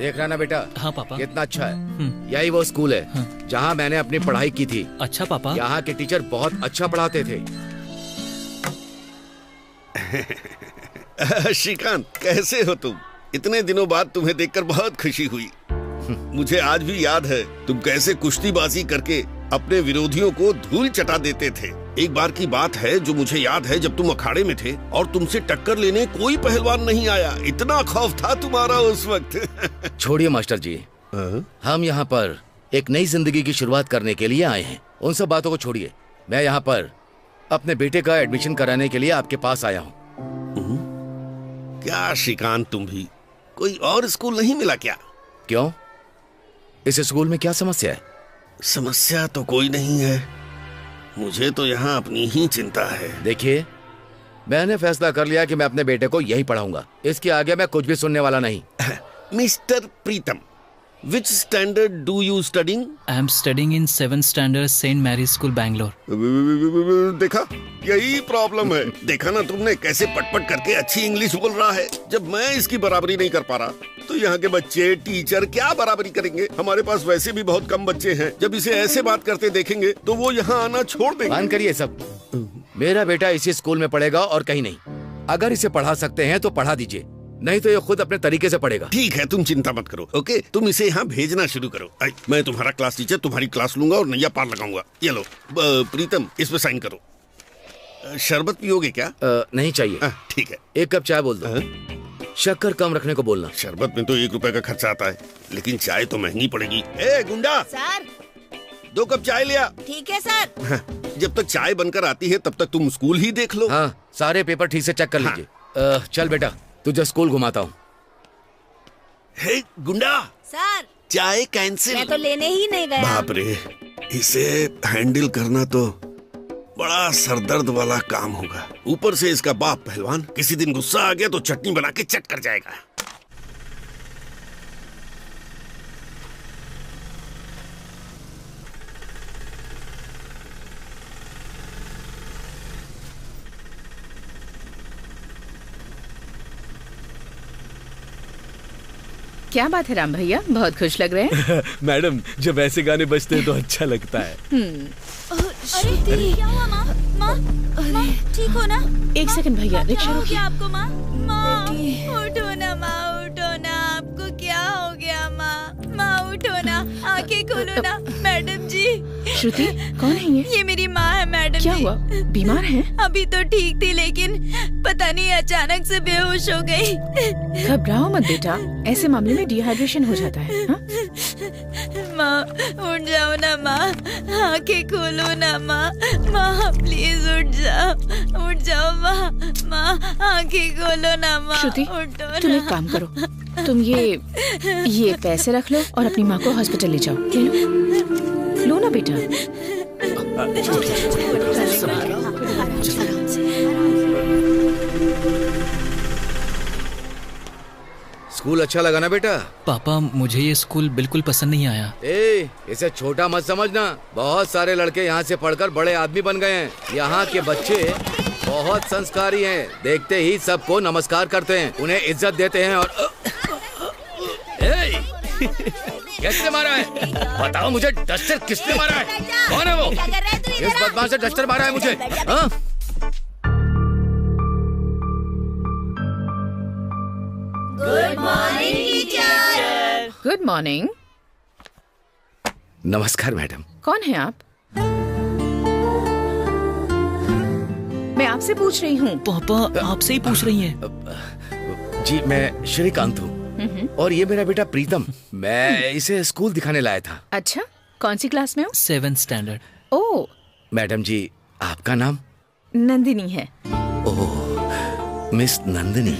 देख रहा ना बेटा? हाँ पापा। कितना अच्छा है। यही वो स्कूल है जहाँ मैंने अपनी पढ़ाई की थी। अच्छा पापा। यहाँ के टीचर बहुत अच्छा पढ़ाते थे। श्रीकांत, कैसे हो तुम? इतने दिनों बाद तुम्हें देखकर बहुत खुशी हुई। मुझे आज भी याद है तुम कैसे कुश्तीबाजी करके अपने विरोधियों को धूल चटा देते थे। एक बार की बात है जो मुझे याद है, जब तुम अखाड़े में थे और तुमसे टक्कर लेने कोई पहलवान नहीं आया। इतना खौफ था तुम्हारा उस वक्त। छोड़िए मास्टर जी, हम यहाँ पर एक नई जिंदगी की शुरुआत करने के लिए आए हैं। उन सब बातों को छोड़िए। मैं यहाँ पर अपने बेटे का एडमिशन कराने के लिए आपके पास आया हूँ। क्या श्रीकांत, तुम भी कोई और स्कूल नहीं मिला क्या? क्यों? इस स्कूल में क्या समस्या है? समस्या तो कोई नहीं है, मुझे तो यहाँ अपनी ही चिंता है। देखिए, मैंने फैसला कर लिया कि मैं अपने बेटे को यही पढ़ाऊंगा। इसके आगे मैं कुछ भी सुनने वाला नहीं। Mister Pritam, which standard do you studying? I am studying in 7th standard St. Mary's School, Bangalore. देखा, यही प्रॉब्लम है। देखा ना तुमने कैसे पटपट करके अच्छी इंग्लिश बोल रहा है। जब मैं इसकी बराबरी नहीं कर पा रहा तो यहाँ के बच्चे, टीचर क्या बराबरी करेंगे? हमारे पास वैसे भी बहुत कम बच्चे हैं। जब इसे ऐसे बात करते देखेंगे तो वो यहाँ आना छोड़ देंगे। बंद करिए सब। मेरा बेटा इसी स्कूल में पढ़ेगा और कहीं नहीं। अगर इसे पढ़ा सकते हैं तो पढ़ा दीजिए, नहीं तो ये खुद अपने तरीके से पढ़ेगा। ठीक है, तुम चिंता मत करो। ओके, तुम इसे यहाँ भेजना शुरू करो। मैं तुम्हारा क्लास टीचर तुम्हारी क्लास लूंगा और नैया पार लगाऊंगा। ये लो प्रीतम, इस पे साइन करो। शरबत पियोगे क्या? नहीं चाहिए। ठीक है, 1 कप चाय बोल दो। शक्कर कम रखने को बोलना। शरबत में तो 1 रुपए का खर्चा आता है, लेकिन चाय तो महंगी पड़ेगी। ए गुंडा, सर 2 कप चाय लिया। ठीक है सर। जब तक चाय बनकर आती है तब तक तुम स्कूल ही देख लो। हाँ, सारे पेपर ठीक से चेक कर लीजिए। चल बेटा, तुझे स्कूल घुमाता हूँ। हे गुंडा, सर चाय कैंसिल। मैं तो लेने ही नहीं गया। बाप रे, इसे हैंडल करना तो बड़ा सरदर्द वाला काम होगा। ऊपर से इसका बाप पहलवान, किसी दिन गुस्सा आ गया तो चटनी बना के चट कर जाएगा। क्या बात है राम भैया, बहुत खुश लग रहे हैं। मैडम, जब ऐसे गाने बजते हैं तो अच्छा लगता है। अरे क्या हुआ माँ? माँ ठीक हो ना? 1 सेकंड भैया, रिक्शा हो गया रोकिए। आपको माँ? माँ उठो ना माँ, उठो ना। आपको क्या हो गया माँ? माँ उठो ना, आंखें खोलो ना। मैडम जी। श्रुति, कौन है ये? ये मेरी माँ है मैडम जी। क्या हुआ, बीमार हैं? अभी तो ठीक थी, लेकिन पता नहीं अचानक से बेहोश हो गई। घबराओ मत बेटा, ऐसे मामले में डिहाइड्रेशन हो जाता है। हाँ? माँ उठ जाओ ना माँ, आंखें खोलो ना माँ। माँ प्लीज उठ जाओ माँ। माँ आंखें खोलो ना माँ। श्रुति, उठो तुम ना। एक काम करो, तुम ये पैसे रख लो और अपनी माँ को हॉस्पिटल ले जाओ। ले लो ना बेटा। स्कूल अच्छा लगा ना बेटा? पापा, मुझे ये स्कूल बिल्कुल पसंद नहीं आया। इसे छोटा मत समझना। बहुत सारे लड़के यहाँ से पढ़कर बड़े आदमी बन गए हैं। यहाँ के बच्चे बहुत संस्कारी हैं। देखते ही सबको नमस्कार करते हैं, उन्हें इज्जत देते हैं। और किसने मारा है? बताओ मुझे, डस्टर किसने मारा है? कौन है वो? किस बदमाश से डस्टर मारा है मुझे? हाँ? Good morning teacher. Good morning. नमस्कार मैडम। कौन है आप? मैं आपसे पूछ रही हूँ। पापा, आपसे ही पूछ रही हैं। जी, मैं श्रीकांत हूँ और ये मेरा बेटा प्रीतम। मैं इसे स्कूल दिखाने लाया था। अच्छा, कौन सी क्लास में हो? 7th standard। ओह, मैडम जी, आपका नाम? नंदिनी है। ओह, मिस नंदिनी।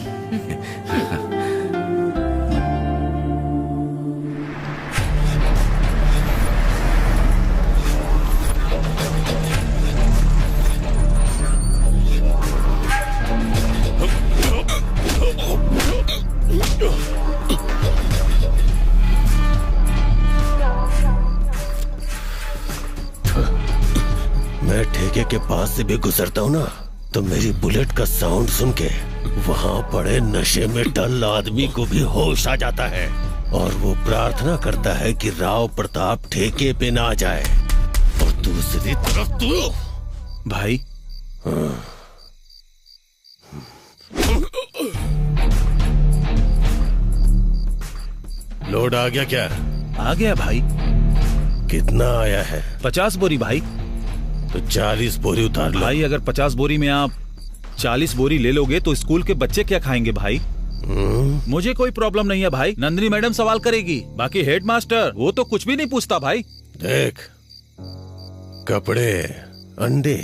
मैं ठेके के पास से भी गुजरता हूँ ना, तो मेरी बुलेट का साउंड सुन के वहाँ पड़े नशे में डल आदमी को भी होश आ जाता है। और वो प्रार्थना करता है कि राव प्रताप ठेके पे ना जाए। और दूसरी तरफ तू भाई। लोड आ गया क्या? आ गया भाई। कितना आया है? 50 बोरी भाई। तो 40 बोरी उतार लो। भाई अगर 50 बोरी में आप 40 बोरी ले लोगे तो स्कूल के बच्चे क्या खाएंगे भाई? मुझे कोई प्रॉब्लम नहीं है भाई, नंदिनी मैडम सवाल करेगी। बाकी हेड मास्टर वो तो कुछ भी नहीं पूछता भाई। देख, कपड़े, अंडे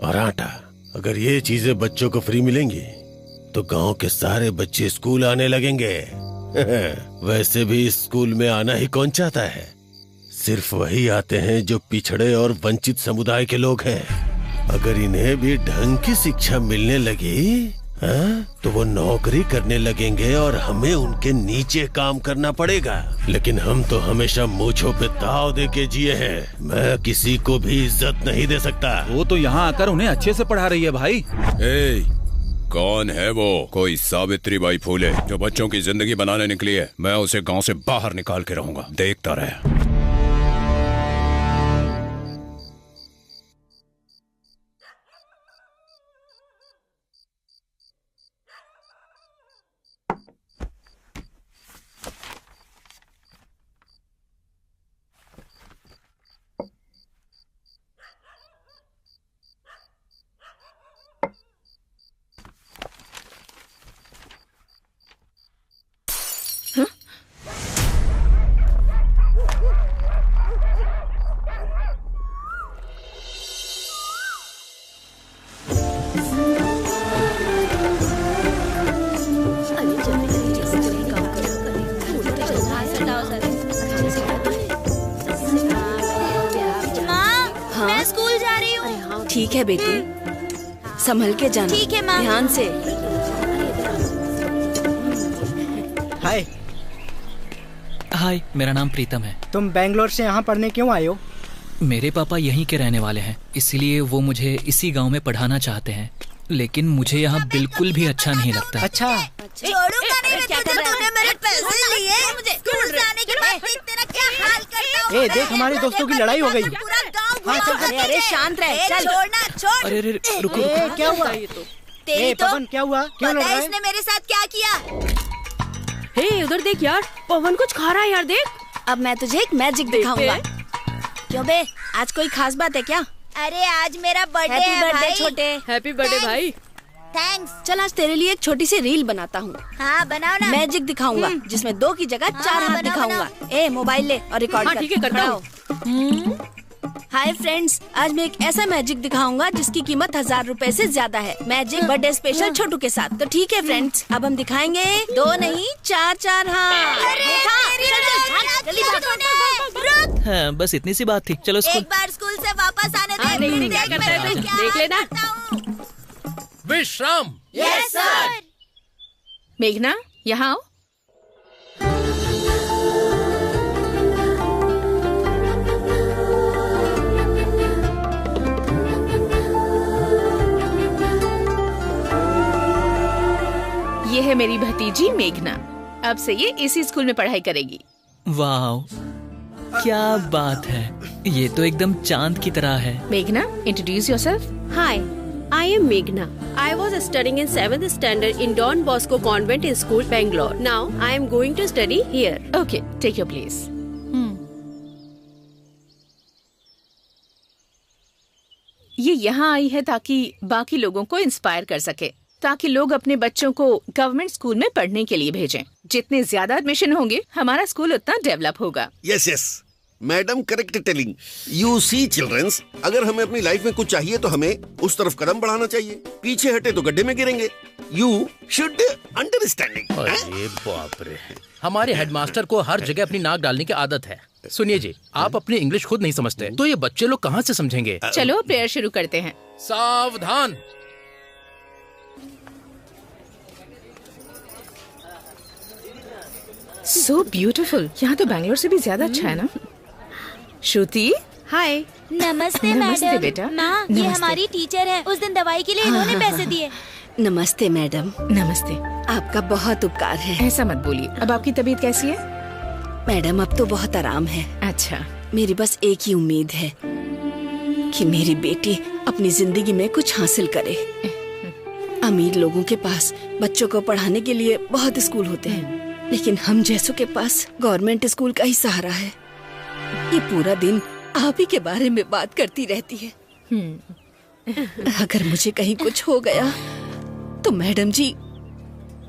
और आटा, अगर ये चीजें बच्चों को फ्री मिलेंगी तो गांव के सारे बच्चे स्कूल आने लगेंगे। वैसे भी स्कूल में आना ही कौन चाहता है? सिर्फ वही आते हैं जो पिछड़े और वंचित समुदाय के लोग हैं। अगर इन्हें भी ढंग की शिक्षा मिलने लगी तो वो नौकरी करने लगेंगे और हमें उनके नीचे काम करना पड़ेगा। लेकिन हम तो हमेशा मूंछों पे ताव दे के जिए हैं। मैं किसी को भी इज्जत नहीं दे सकता। वो तो यहाँ आकर उन्हें अच्छे से पढ़ा रही है भाई। कौन है वो? कोई सावित्री बाई फूले जो बच्चों की जिंदगी बनाने निकली है। मैं उसे गांव से बाहर निकाल के रहूंगा, देखता रहे। ठीक है बेटी, संभल के जाना। ठीक है माँ। ध्यान से। हाय। हाय, मेरा नाम प्रीतम है। तुम बेंगलोर से यहाँ पढ़ने क्यों आए हो? मेरे पापा यहीं के रहने वाले हैं, इसलिए वो मुझे इसी गांव में पढ़ाना चाहते हैं। लेकिन मुझे यहाँ बिल्कुल भी अच्छा नहीं लगता। अच्छा। छोड़ूंगा नहीं मैं तुझे, तूने मेरे पैसे लिए। मुझे स्कूल जाने के बाद देख तेरा क्या हाल करता हूँ। ए देख, हमारे दोस्तों की लड़ाई हो गई। पूरा गाँव चल। अरे शांत रह, चल। छोड़ना, छोड़। अरे रुको। क्या हुआ? तेरी तो पवन क्या हुआ? क्यों लड़ रहा है? इसने मेरे साथ क्या किया? हे उधर देख यार, पवन कुछ खा रहा है यार, देख। अब मैं तुझे एक मैजिक दिखाऊंगा। क्यों बे, आज कोई खास बात है क्या? अरे आज मेरा बर्थडे है हैप्पी बर्थडे भाई। छोटे। हैप्पी बर्थडे भाई। थैंक्स। चल आज तेरे लिए एक छोटी सी रील बनाता हूँ। हाँ बनाओ ना। मैजिक दिखाऊंगा जिसमें 2 की जगह 4 हाथ दिखाऊंगा। ए मोबाइल ले और रिकॉर्ड कर। ठीक है, करता हूँ। हाय फ्रेंड्स, आज मैं एक ऐसा मैजिक दिखाऊंगा जिसकी कीमत 1000 रुपए से ज्यादा है। मैजिक बर्थडे स्पेशल छोटू के साथ। तो ठीक है फ्रेंड्स, अब हम दिखाएंगे 2 नहीं 4 हाथ। हाँ, बस इतनी सी बात थी। चलो स्कूल। एक बार स्कूल से वापस आने दे। नहीं, क्या करता है तू? देख लेना। विश्राम। Yes sir. मेघना, यहाँ आओ। ये है मेरी भतीजी मेघना। अब से ये इसी स्कूल में पढ़ाई करेगी। वाह, क्या बात है। ये तो एकदम चांद की तरह है। मेघना, introduce yourself. Hi, I am Meghna. I was studying in 7th standard in Don Bosco Convent School, Bangalore. Now I am going to study here. Okay, take your place. ये यहाँ आई है ताकि बाकी लोगों को इंस्पायर कर सके, ताकि लोग अपने बच्चों को गवर्नमेंट स्कूल में पढ़ने के लिए भेजें। जितने ज्यादा एडमिशन होंगे हमारा स्कूल उतना डेवलप होगा। Yes yes madam, correct telling. You see childrens, अगर हमें अपनी लाइफ में कुछ चाहिए तो हमें उस तरफ कदम बढ़ाना चाहिए। पीछे हटे तो गड्ढे में गिरेंगे। You should understanding. अरे बाप रे, हमारे हेडमास्टर को हर जगह अपनी नाक डालने की आदत है। सुनिए जी, आप अपनी इंग्लिश खुद नहीं समझते तो ये बच्चे लोग कहाँ से समझेंगे? चलो प्रेयर शुरू करते हैं। सावधान। So beautiful। यहाँ तो बैंगलोर से भी ज्यादा अच्छा है ना? श्रुति। हाय। नमस्ते नमस्ते मैडम। बेटा। माँ, ये हमारी टीचर है। उस दिन दवाई के लिए इन्होंने पैसे दिए। नमस्ते मैडम। नमस्ते। आपका बहुत उपकार है। ऐसा मत बोलिए। अब आपकी तबीयत कैसी है? मैडम अब तो बहुत आराम है। अच्छा, मेरी बस एक ही उम्मीद है कि मेरी बेटी अपनी जिंदगी में कुछ हासिल करे। अमीर लोगों के पास बच्चों को पढ़ाने के लिए बहुत स्कूल होते हैं, लेकिन हम जैसों के पास गवर्नमेंट स्कूल का ही सहारा है। ये पूरा दिन आप ही के बारे में बात करती रहती है। अगर मुझे कहीं कुछ हो गया तो मैडम जी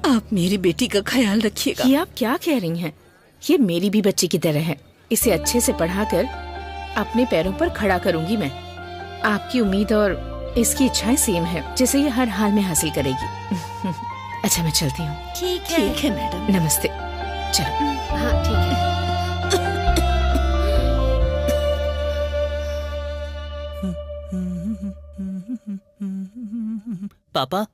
आप मेरी बेटी का ख्याल रखिएगा। ये आप क्या कह रही हैं? ये मेरी भी बच्ची की तरह है। इसे अच्छे से पढ़ाकर अपने पैरों पर खड़ा करूंगी मैं। आपकी उम्मीद और इसकी इच्छाएं सेम है, जिसे ये हर हाल में हासिल करेगी। अच्छा, मैं चलती हूँ। ठीक है मैडम। नमस्ते। चलो। हाँ ठीक है। पापा,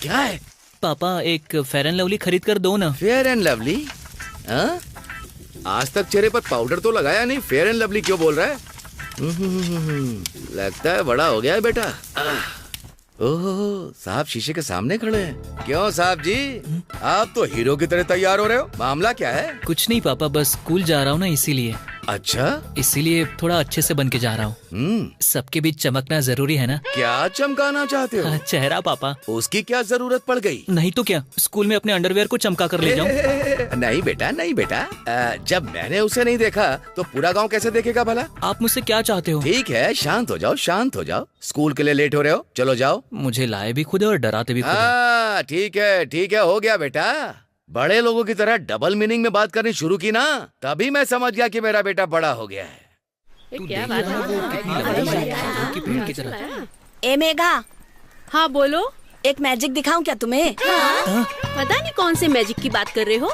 क्या है? पापा एक फेयर एंड लवली खरीद कर दो ना। Fair and lovely? हाँ? आज तक चेहरे पर पाउडर तो लगाया नहीं, फेयर एंड लवली क्यों बोल रहा है? लगता है बड़ा हो गया है बेटा। ओह, साहब शीशे के सामने खड़े हैं। क्यों साहब जी, आप तो हीरो की तरह तैयार हो रहे हो, मामला क्या है? कुछ नहीं पापा, बस स्कूल जा रहा हूँ ना इसीलिए। अच्छा, इसीलिए थोड़ा अच्छे से बन के जा रहा हूँ। सबके बीच चमकना जरूरी है ना। क्या चमकाना चाहते हो? चेहरा पापा। उसकी क्या जरूरत पड़ गई? नहीं तो क्या, स्कूल में अपने अंडरवेयर को चमका कर ले जाऊँ? नहीं बेटा, नहीं बेटा। जब मैंने उसे नहीं देखा तो पूरा गांव कैसे देखेगा भला? आप मुझसे क्या चाहते हो? ठीक है, शांत हो जाओ, शांत हो जाओ। स्कूल के लिए लेट हो रहे हो, चलो जाओ। मुझे लाए भी खुद है और डराते भी खुद है। ठीक है ठीक है, हो गया बेटा। बड़े लोगों की तरह डबल मीनिंग में बात करनी शुरू की ना, तभी मैं समझ गया कि मेरा बेटा बड़ा हो गया है। क्या बात है? ए मेघा। हाँ बोलो। एक मैजिक दिखाऊं क्या तुम्हें? हाँ? पता नहीं कौन से मैजिक की बात कर रहे हो।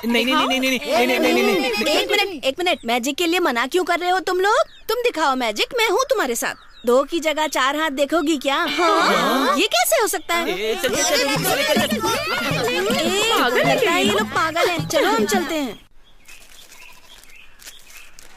एक मिनट, मैजिक के लिए मना क्यों कर रहे हो तुम लोग? तुम दिखाओ मैजिक, मैं हूँ तुम्हारे साथ। 2 की जगह 4 हाथ देखोगी क्या? हाँ? ये कैसे हो सकता है? लगता है ये लोग पागल हैं। चलो हम चलते हैं।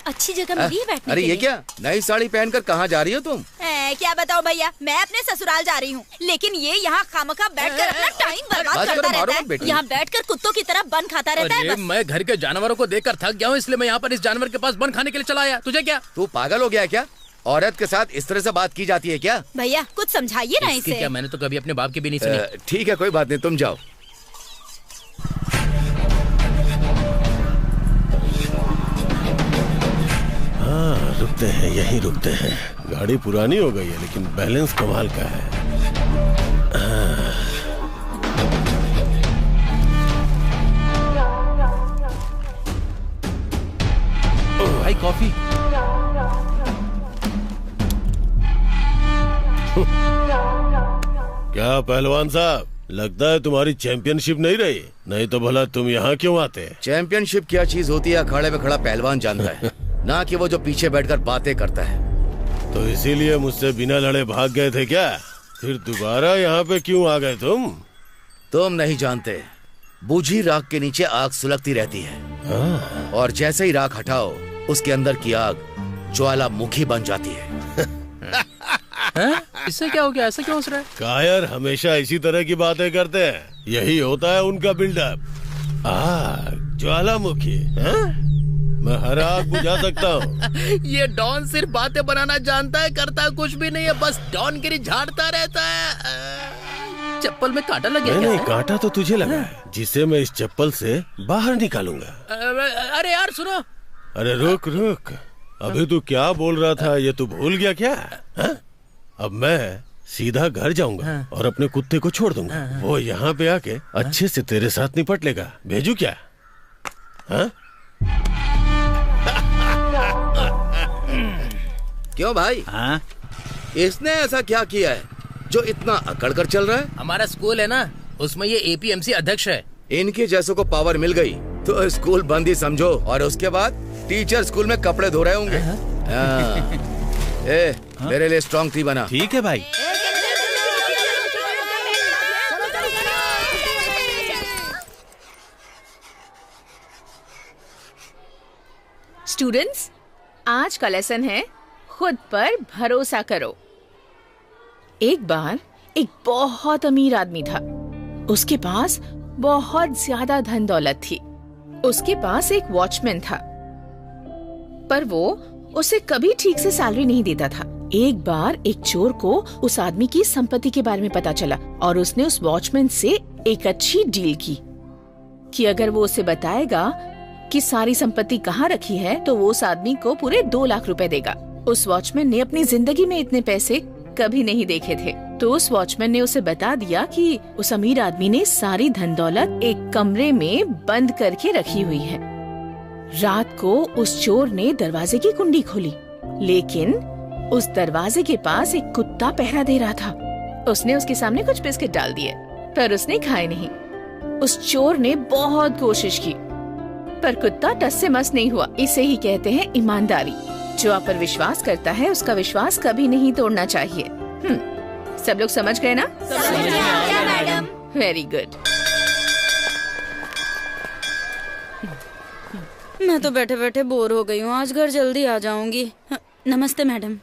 अच्छी जगह मिली है बैठने अरे के ये लिए। क्या नई साड़ी पहनकर कहाँ जा रही हो तुम? क्या बताओ भैया, मैं अपने ससुराल जा रही हूँ, लेकिन ये यहाँ खामखा बैठकर अपना टाइम बर्बाद करता रहता है। यहाँ बैठकर कुत्तों की तरह बन खाता रहता है। मैं घर के जानवरों को देखकर थक गया हूँ, इसलिए मैं यहाँ पर इस जानवर के पास बन खाने के लिए चला आया। तुझे क्या? तू पागल हो गया है क्या? औरत के साथ इस तरह से बात की जाती है क्या? भैया कुछ समझाइए ना इसे। क्या मैंने तो कभी अपने बाप की भी नहीं सुनी। ठीक है, कोई बात नहीं, तुम जाओ। हाँ, रुकते हैं, यहीं रुकते हैं। गाड़ी पुरानी हो गई है लेकिन बैलेंस कमाल का है। भाई कॉफी। क्या पहलवान साहब, लगता है तुम्हारी चैंपियनशिप नहीं रही, नहीं तो भला तुम यहाँ क्यों आते? चैंपियनशिप क्या चीज होती है अखाड़े में खड़ा पहलवान जानता है, ना कि वो जो पीछे बैठकर बातें करता है। तो इसीलिए मुझसे बिना लड़े भाग गए थे क्या? फिर दोबारा यहाँ पे क्यों आ गए तुम? तुम नहीं जानते, बूझी राख के नीचे आग सुलगती रहती है, और जैसे ही राख हटाओ उसके अंदर की आग ज्वालामुखी बन जाती है। इससे क्या हो गया? ऐसा क्यों हंस रहा है? कायर हमेशा इसी तरह की बातें करते हैं, यही होता है उनका बिल्डअप। आग, ज्वालामुखी, मैं हर आग बुझा सकता हूँ। ये डॉन सिर्फ बातें बनाना जानता है, करता कुछ भी नहीं है, बस डॉनगिरी झाड़ता रहता है। चप्पल में कांटा लग गया? नहीं, कांटा तो तुझे लगा है, जिसे मैं इस चप्पल से बाहर निकालूंगा। अरे यार सुनो। अरे रुक रुक, अभी तू क्या बोल रहा था ये तू भूल गया क्या? अब मैं सीधा घर जाऊंगा और अपने कुत्ते को छोड़ दूंगा। वो यहाँ पे आके अच्छे से तेरे साथ निपट लेगा। भेजू क्या? क्यों भाई? इसने ऐसा क्या किया है जो इतना अकड़ कर चल रहा है? हमारा स्कूल है ना, उसमें ये एपीएमसी अध्यक्ष है। इनके जैसों को पावर मिल गई तो स्कूल बंद ही समझो, और उसके बाद टीचर स्कूल में कपड़े धो रहे होंगे। मेरे लिए स्ट्रॉन्ग टी बना। ठीक है भाई। स्टूडेंट्स, आज का लेसन है खुद पर भरोसा करो। एक बार एक बहुत अमीर आदमी था। उसके पास बहुत ज्यादा धन दौलत थी। उसके पास एक वॉचमैन था पर वो उसे कभी ठीक से सैलरी नहीं देता था। एक बार एक चोर को उस आदमी की संपत्ति के बारे में पता चला और उसने उस वॉचमैन से एक अच्छी डील की कि अगर वो उसे बताएगा कि सारी संपत्ति कहाँ रखी है तो वो उस आदमी को पूरे 2 लाख रुपए देगा। उस वॉचमैन ने अपनी जिंदगी में इतने पैसे कभी नहीं देखे थे, तो उस वॉचमैन ने उसे बता दिया कि उस अमीर आदमी ने सारी धन दौलत एक कमरे में बंद करके रखी हुई है। रात को उस चोर ने दरवाजे की कुंडी खोली, लेकिन उस दरवाजे के पास एक कुत्ता पहरा दे रहा था। उसने उसके सामने कुछ बिस्किट डाल दिए, पर उसने खाए नहीं। उस चोर ने बहुत कोशिश की, पर कुत्ता टस से मस नहीं हुआ। इसे ही कहते हैं ईमानदारी। जो आप पर विश्वास करता है उसका विश्वास कभी नहीं तोड़ना चाहिए। सब लोग समझ गए ना? समझ गया मैडम। Very good. मैं तो बैठे बैठे बोर हो गई हूँ, आज घर जल्दी आ जाऊंगी। नमस्ते मैडम।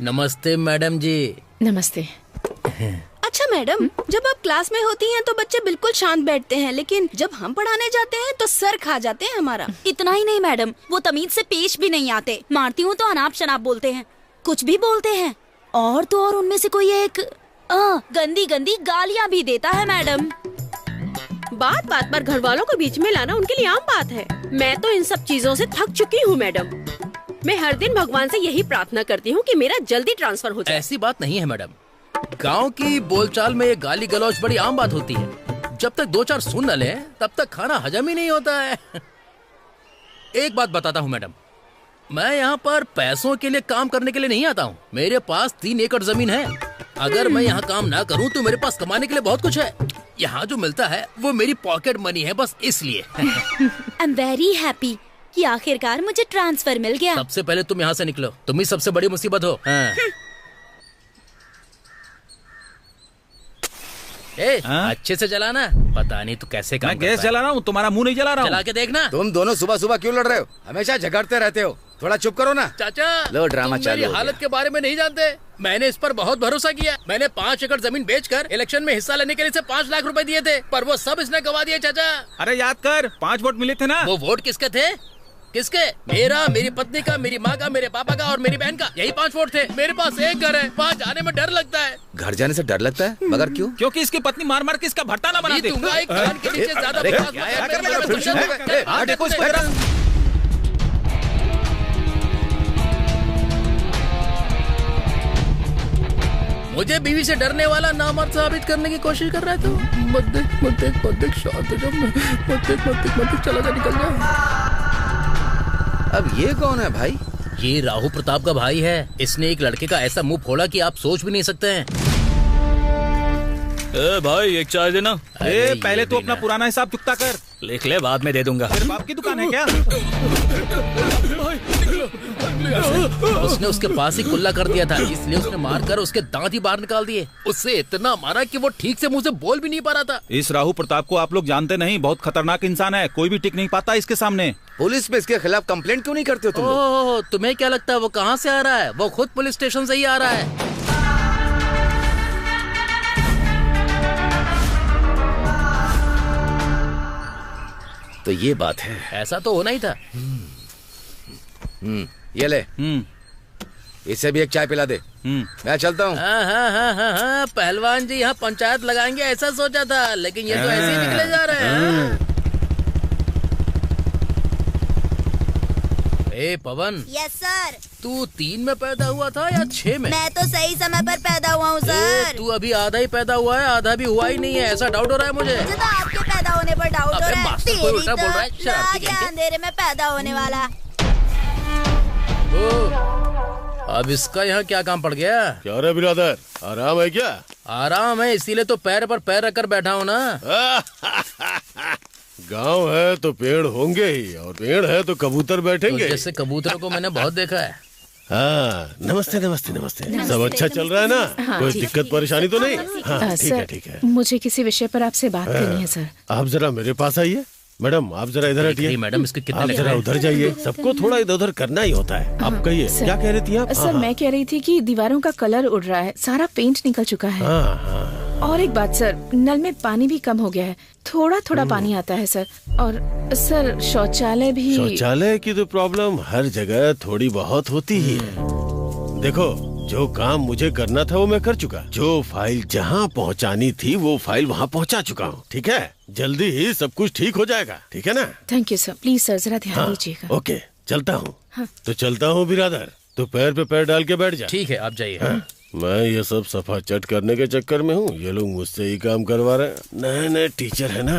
नमस्ते मैडम जी। नमस्ते। अच्छा मैडम, जब आप क्लास में होती हैं तो बच्चे बिल्कुल शांत बैठते हैं, लेकिन जब हम पढ़ाने जाते हैं तो सर खा जाते हैं हमारा। इतना ही नहीं मैडम, वो तमीज से पेश भी नहीं आते। मारती हूँ तो अनाप शनाप बोलते हैं, कुछ भी बोलते हैं। और तो और उनमें से कोई एक गंदी गंदी गालियाँ भी देता है मैडम। बात बात पर घर वालों को बीच में लाना उनके लिए आम बात है। मैं तो इन सब चीजों से थक चुकी हूँ मैडम। मैं हर दिन भगवान से यही प्रार्थना करती हूँ कि मेरा जल्दी ट्रांसफर हो जाए। ऐसी बात नहीं है मैडम, गांव की बोलचाल में ये गाली गलौज बड़ी आम बात होती है। जब तक 2-4 सुन न ले तब तक खाना हजम ही नहीं होता है। एक बात बताता हूँ मैडम, मैं यहाँ पर पैसों के लिए काम करने के लिए नहीं आता हूँ। मेरे पास 3 एकड़ जमीन है। अगर मैं यहाँ काम ना करूँ तो मेरे पास कमाने के लिए बहुत कुछ है। यहाँ जो मिलता है वो मेरी पॉकेट मनी है, बस इसलिए। आई एम वेरी हैप्पी कि आखिरकार मुझे ट्रांसफर मिल गया। सबसे पहले तुम यहाँ से निकलो, तुम ही सबसे बड़ी मुसीबत हो। अच्छे से जलाना। पता नहीं तू कैसे काम मैं गैस जला रहा हूँ, तुम्हारा मुंह नहीं जला रहा हूँ। जला के देखना। तुम दोनों सुबह सुबह क्यों लड़ रहे हो? हमेशा झगड़ते रहते हो, थोड़ा चुप करो ना। चाचा, लो ड्रामा तुम चालू मेरी हो हालत गया। के बारे में नहीं जानते। मैंने इस पर बहुत भरोसा किया। मैंने 5 एकड़ जमीन बेचकर इलेक्शन में हिस्सा लेने के लिए इसे 5 लाख रुपए दिए थे, पर वो सब इसने गवा दिए चाचा। अरे याद कर, 5 वोट मिले थे ना। वो वोट किसके थे? किसके? मेरा, मेरी पत्नी का, मेरी माँ का, मेरे पापा का और मेरी बहन का। यही 5 वोट थे। मेरे पास एक घर है, वहाँ जाने में डर लगता है। घर जाने से डर लगता है? मगर क्यों? क्योंकि इसकी पत्नी मार मार के इसका भट्टा ना बना दे। एक कान के नीचे ज्यादा बकवास मत कर। मुझे बीवी से डरने वाला नामर्द साबित करने की कोशिश कर रहा है तो मत देख शांत हो जा। मत चला जा, निकल जा। अब ये कौन है भाई? ये राहु प्रताप का भाई है। इसने एक लड़के का ऐसा मुंह फोड़ा कि आप सोच भी नहीं सकते हैं। भाई एक चाय देना। पहले तो अपना पुराना हिसाब चुकता कर। लिख ले, बाद में दे दूंगा। तेरे बाप की दुकान है क्या? उसने उसके पास ही कुल्ला कर दिया था, इसलिए उसने मारकर उसके दांत ही बाहर निकाल दिए। उससे इतना मारा कि वो ठीक से मुंह से बोल भी नहीं पा रहा था। इस राहु प्रताप को आप लोग जानते नहीं, बहुत खतरनाक इंसान है। कोई भी टिक नहीं पाता इसके सामने। पुलिस में इसके खिलाफ कंप्लेंट क्यों नहीं करते हो तुम लोग? तुम्हें क्या लगता है वो कहाँ से आ रहा है? वो खुद पुलिस स्टेशन से ही आ रहा है। तो ये बात है। ऐसा तो होना ही था। ये ले, इसे भी एक चाय पिला दे। मैं चलता हूँ। हाँ, पहलवान जी यहाँ पंचायत लगाएंगे ऐसा सोचा था, लेकिन ये तो ऐसे ही निकले जा रहे हैं। ए पवन। Yes sir. तू 3 में पैदा हुआ था या 6 में? मैं तो सही समय पर पैदा हुआ हूँ सर। तू अभी आधा ही पैदा हुआ है, आधा भी हुआ ही नहीं है, ऐसा डाउट हो रहा है मुझे। मुझे तो आपके पैदा होने पर डाउट हो रहा है। मास्टर कोई उल्टा बोल रहा है, शरारती कहीं के। अंधेरे में पैदा होने वाला। अब इसका यहाँ क्या काम पड़ गया? क्या रे बिरादर, आराम है क्या? आराम है, इसीलिए तो पैर पर पैर रखकर बैठा हूँ ना। गांव है तो पेड़ होंगे ही, और पेड़ है तो कबूतर बैठेंगे। तो जैसे कबूतरों को मैंने बहुत देखा है। हाँ, नमस्ते नमस्ते नमस्ते। सब अच्छा चल रहा है ना? हाँ, कोई दिक्कत परेशानी तो नहीं? हाँ, ठीक है ठीक है। मुझे किसी विषय पर आपसे बात करनी है सर। आप जरा मेरे पास आइए। मैडम आप जरा इधर हटिए। मैडम इसके कितने आप जरा उधर जाइए। सबको थोड़ा इधर उधर करना ही होता है। आप कहिए, क्या कह रही थी आप? सर मैं कह रही थी कि दीवारों का कलर उड़ रहा है, सारा पेंट निकल चुका है। हाँ हाँ, और एक बात सर, नल में पानी भी कम हो गया है, थोड़ा थोड़ा पानी आता है सर। और सर शौचालय भी। शौचालय की तो प्रॉब्लम हर जगह थोड़ी बहुत होती ही है। देखो, जो काम मुझे करना था वो मैं कर चुका। जो फाइल जहाँ पहुँचानी थी वो फाइल वहाँ पहुँचा चुका हूँ। ठीक है, जल्दी ही सब कुछ ठीक हो जाएगा। ठीक है ना? Thank you sir. Please sir जरा ध्यान दीजिएगा। ओके, चलता हूँ। हाँ। तो चलता हूँ बिरादर, तो पैर पे पैर डाल के बैठ जा। ठीक है, आप जाइए। मैं ये सब सफा चट करने के चक्कर में हूँ, ये लोग मुझसे ही काम करवा रहे हैं। नए नए टीचर है ना।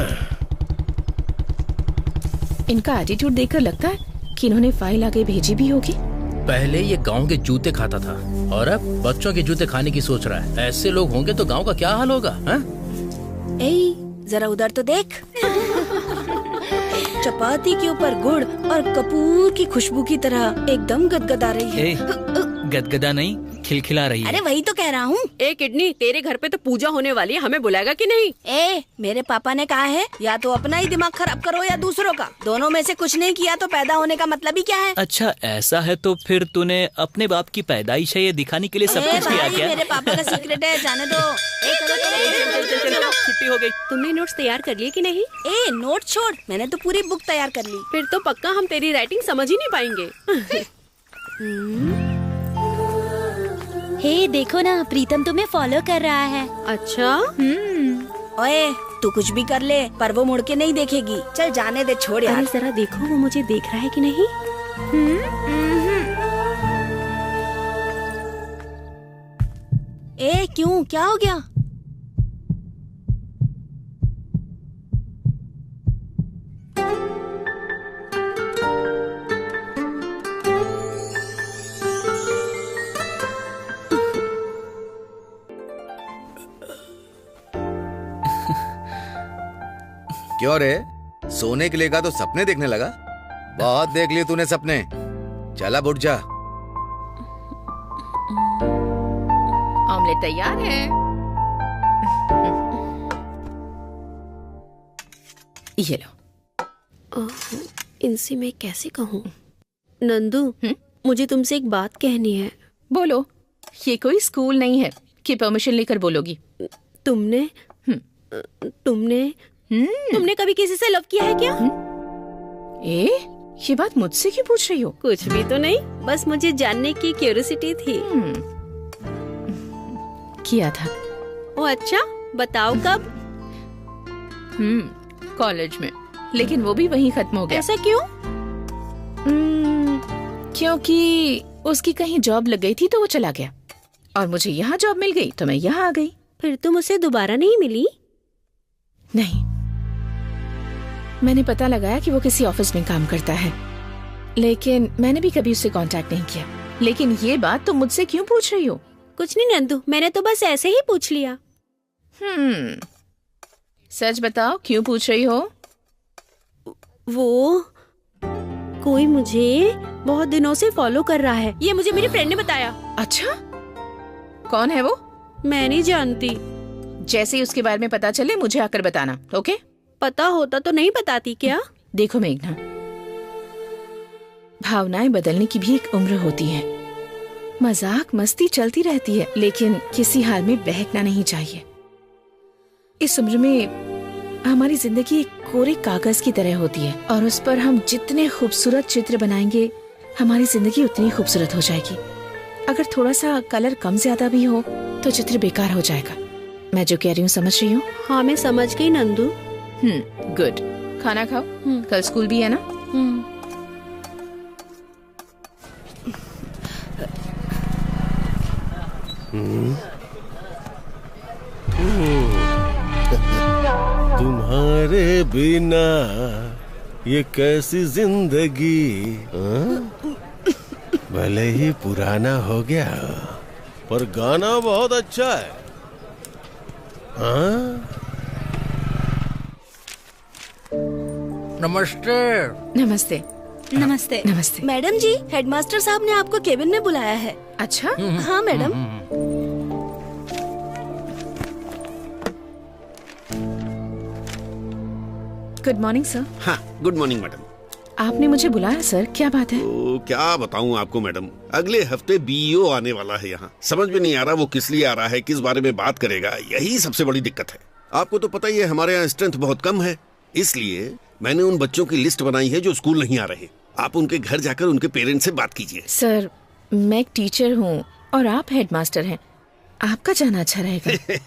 इनका एटीट्यूड देखकर लगता है कि इन्होंने फाइल आगे भेजी भी होगी। पहले ये गांव के जूते खाता था और अब बच्चों के जूते खाने की सोच रहा है। ऐसे लोग होंगे तो गांव का क्या हाल होगा? जरा उधर तो देख। चपाती के ऊपर गुड़ और कपूर की खुशबू की तरह एकदम गदगदा रही है। गदगदा नहीं, खिलखिला रही है। अरे वही तो कह रहा हूँ। ए किडनी, तेरे घर पे तो पूजा होने वाली है, हमें बुलाएगा कि नहीं? मेरे पापा ने कहा है या तो अपना ही दिमाग खराब करो या दूसरों का, दोनों में से कुछ नहीं किया तो पैदा होने का मतलब ही क्या है? अच्छा ऐसा है तो फिर तूने अपने बाप की पैदाइश है ये दिखाने के लिए सब कुछ किया क्या? मेरे पापा का सीक्रेट है, जाने दो। छुट्टी हो गई। तुमने नोट्स तैयार कर लिए कि नहीं? नोट छोड़, मैंने तो पूरी बुक तैयार कर ली। फिर तो पक्का हम तेरी राइटिंग समझ ही नहीं पाएंगे। हे देखो ना, प्रीतम तुम्हें फॉलो कर रहा है। अच्छा? ओए, तू कुछ भी कर ले पर वो मुड़ के नहीं देखेगी। चल जाने दे, छोड़ यार। अरे जरा देखो वो मुझे देख रहा है कि नहीं। क्यों, क्या हो गया? क्यों रे, सोने के लिए का तो सपने देखने लगा? बहुत देख लिए तूने सपने। चला उठ जा। ऑमलेट तैयार है। ये लो। इनसे मैं कैसे कहूँ? नंदू, मुझे तुमसे एक बात कहनी है। बोलो। ये कोई स्कूल नहीं है कि परमिशन लेकर बोलोगी। तुमने कभी किसी से लव किया है क्या? ये बात मुझसे क्यों पूछ रही हो? कुछ भी तो नहीं, बस मुझे जानने की क्यूरियोसिटी थी। किया था। ओ अच्छा, बताओ कब? कॉलेज में, लेकिन वो भी वहीं खत्म हो गया। ऐसा क्यों? क्योंकि उसकी कहीं जॉब लग गई थी तो वो चला गया, और मुझे यहाँ जॉब मिल गई तो मैं यहाँ आ गई। फिर तुम उसे दोबारा नहीं मिली? नहीं, मैंने पता लगाया कि वो किसी ऑफिस में काम करता है, लेकिन मैंने भी कभी उससे कांटेक्ट नहीं किया। लेकिन ये बात तुम मुझसे क्यों पूछ रही हो? कुछ नहीं नंदू, मैंने तो बस ऐसे ही पूछ लिया। सच बताओ, क्यों पूछ रही हो? वो कोई मुझे बहुत दिनों से फॉलो कर रहा है, ये मुझे मेरी फ्रेंड ने बताया। अच्छा, कौन है वो? मैं नहीं जानती। जैसे ही उसके बारे में पता चले मुझे आकर बताना, ओके? पता होता तो नहीं बताती क्या? देखो मेघना, भावनाएं बदलने की भी एक उम्र होती है। मजाक मस्ती चलती रहती है, लेकिन किसी हाल में बहकना नहीं चाहिए। इस उम्र में हमारी जिंदगी एक कोरे कागज की तरह होती है, और उस पर हम जितने खूबसूरत चित्र बनाएंगे हमारी जिंदगी उतनी खूबसूरत हो जाएगी। अगर थोड़ा सा कलर कम ज्यादा भी हो तो चित्र बेकार हो जाएगा। मैं जो कह रही हूँ समझ रही हूँ? हाँ, मैं समझ गई नंदू। गुड। खाना खाओ, कल स्कूल भी है ना? तुम्हारे बिना ये कैसी जिंदगी, भले ही पुराना हो गया पर गाना बहुत अच्छा है। नमस्ते। नमस्ते। नमस्ते। नमस्ते। मैडम जी, हेडमास्टर साहब ने आपको केबिन में बुलाया है। अच्छा? हाँ मैडम। Good morning sir. हाँ, गुड मॉर्निंग मैडम। आपने मुझे बुलाया सर, क्या बात है? तो क्या बताऊं आपको मैडम, अगले हफ्ते बीईओ आने वाला है यहाँ। समझ में नहीं आ रहा वो किस लिए आ रहा है, किस बारे में बात करेगा, यही सबसे बड़ी दिक्कत है। आपको तो पता ही है हमारे यहाँ स्ट्रेंथ बहुत कम है, इसलिए मैंने उन बच्चों की लिस्ट बनाई है जो स्कूल नहीं आ रहे। आप उनके घर जाकर उनके पेरेंट्स से बात कीजिए। सर, मैं एक टीचर हूँ और आप हेडमास्टर हैं, आपका जाना अच्छा रहेगा।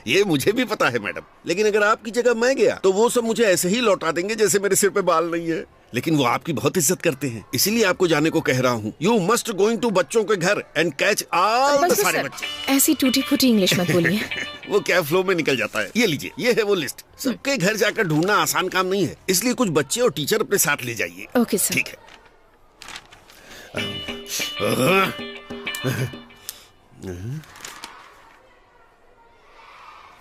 ये मुझे भी पता है मैडम, लेकिन अगर आपकी जगह मैं गया तो वो सब मुझे ऐसे ही लौटा देंगे जैसे मेरे सिर पे बाल नहीं है। लेकिन वो आपकी बहुत इज्जत करते हैं, इसीलिए आपको जाने को कह रहा हूँ। यू मस्ट गोइंग टू बच्चों के घर एंड कैच ऑल द सारे बच्चे। ऐसी टूटी फूटी इंग्लिश मत बोलिए। वो क्या फ्लो में निकल जाता है। ये लीजिए, ये है वो लिस्ट। सबके घर जाकर ढूंढना आसान काम नहीं है, इसलिए कुछ बच्चे और टीचर अपने साथ ले जाइए। Okay sir. ठीक है।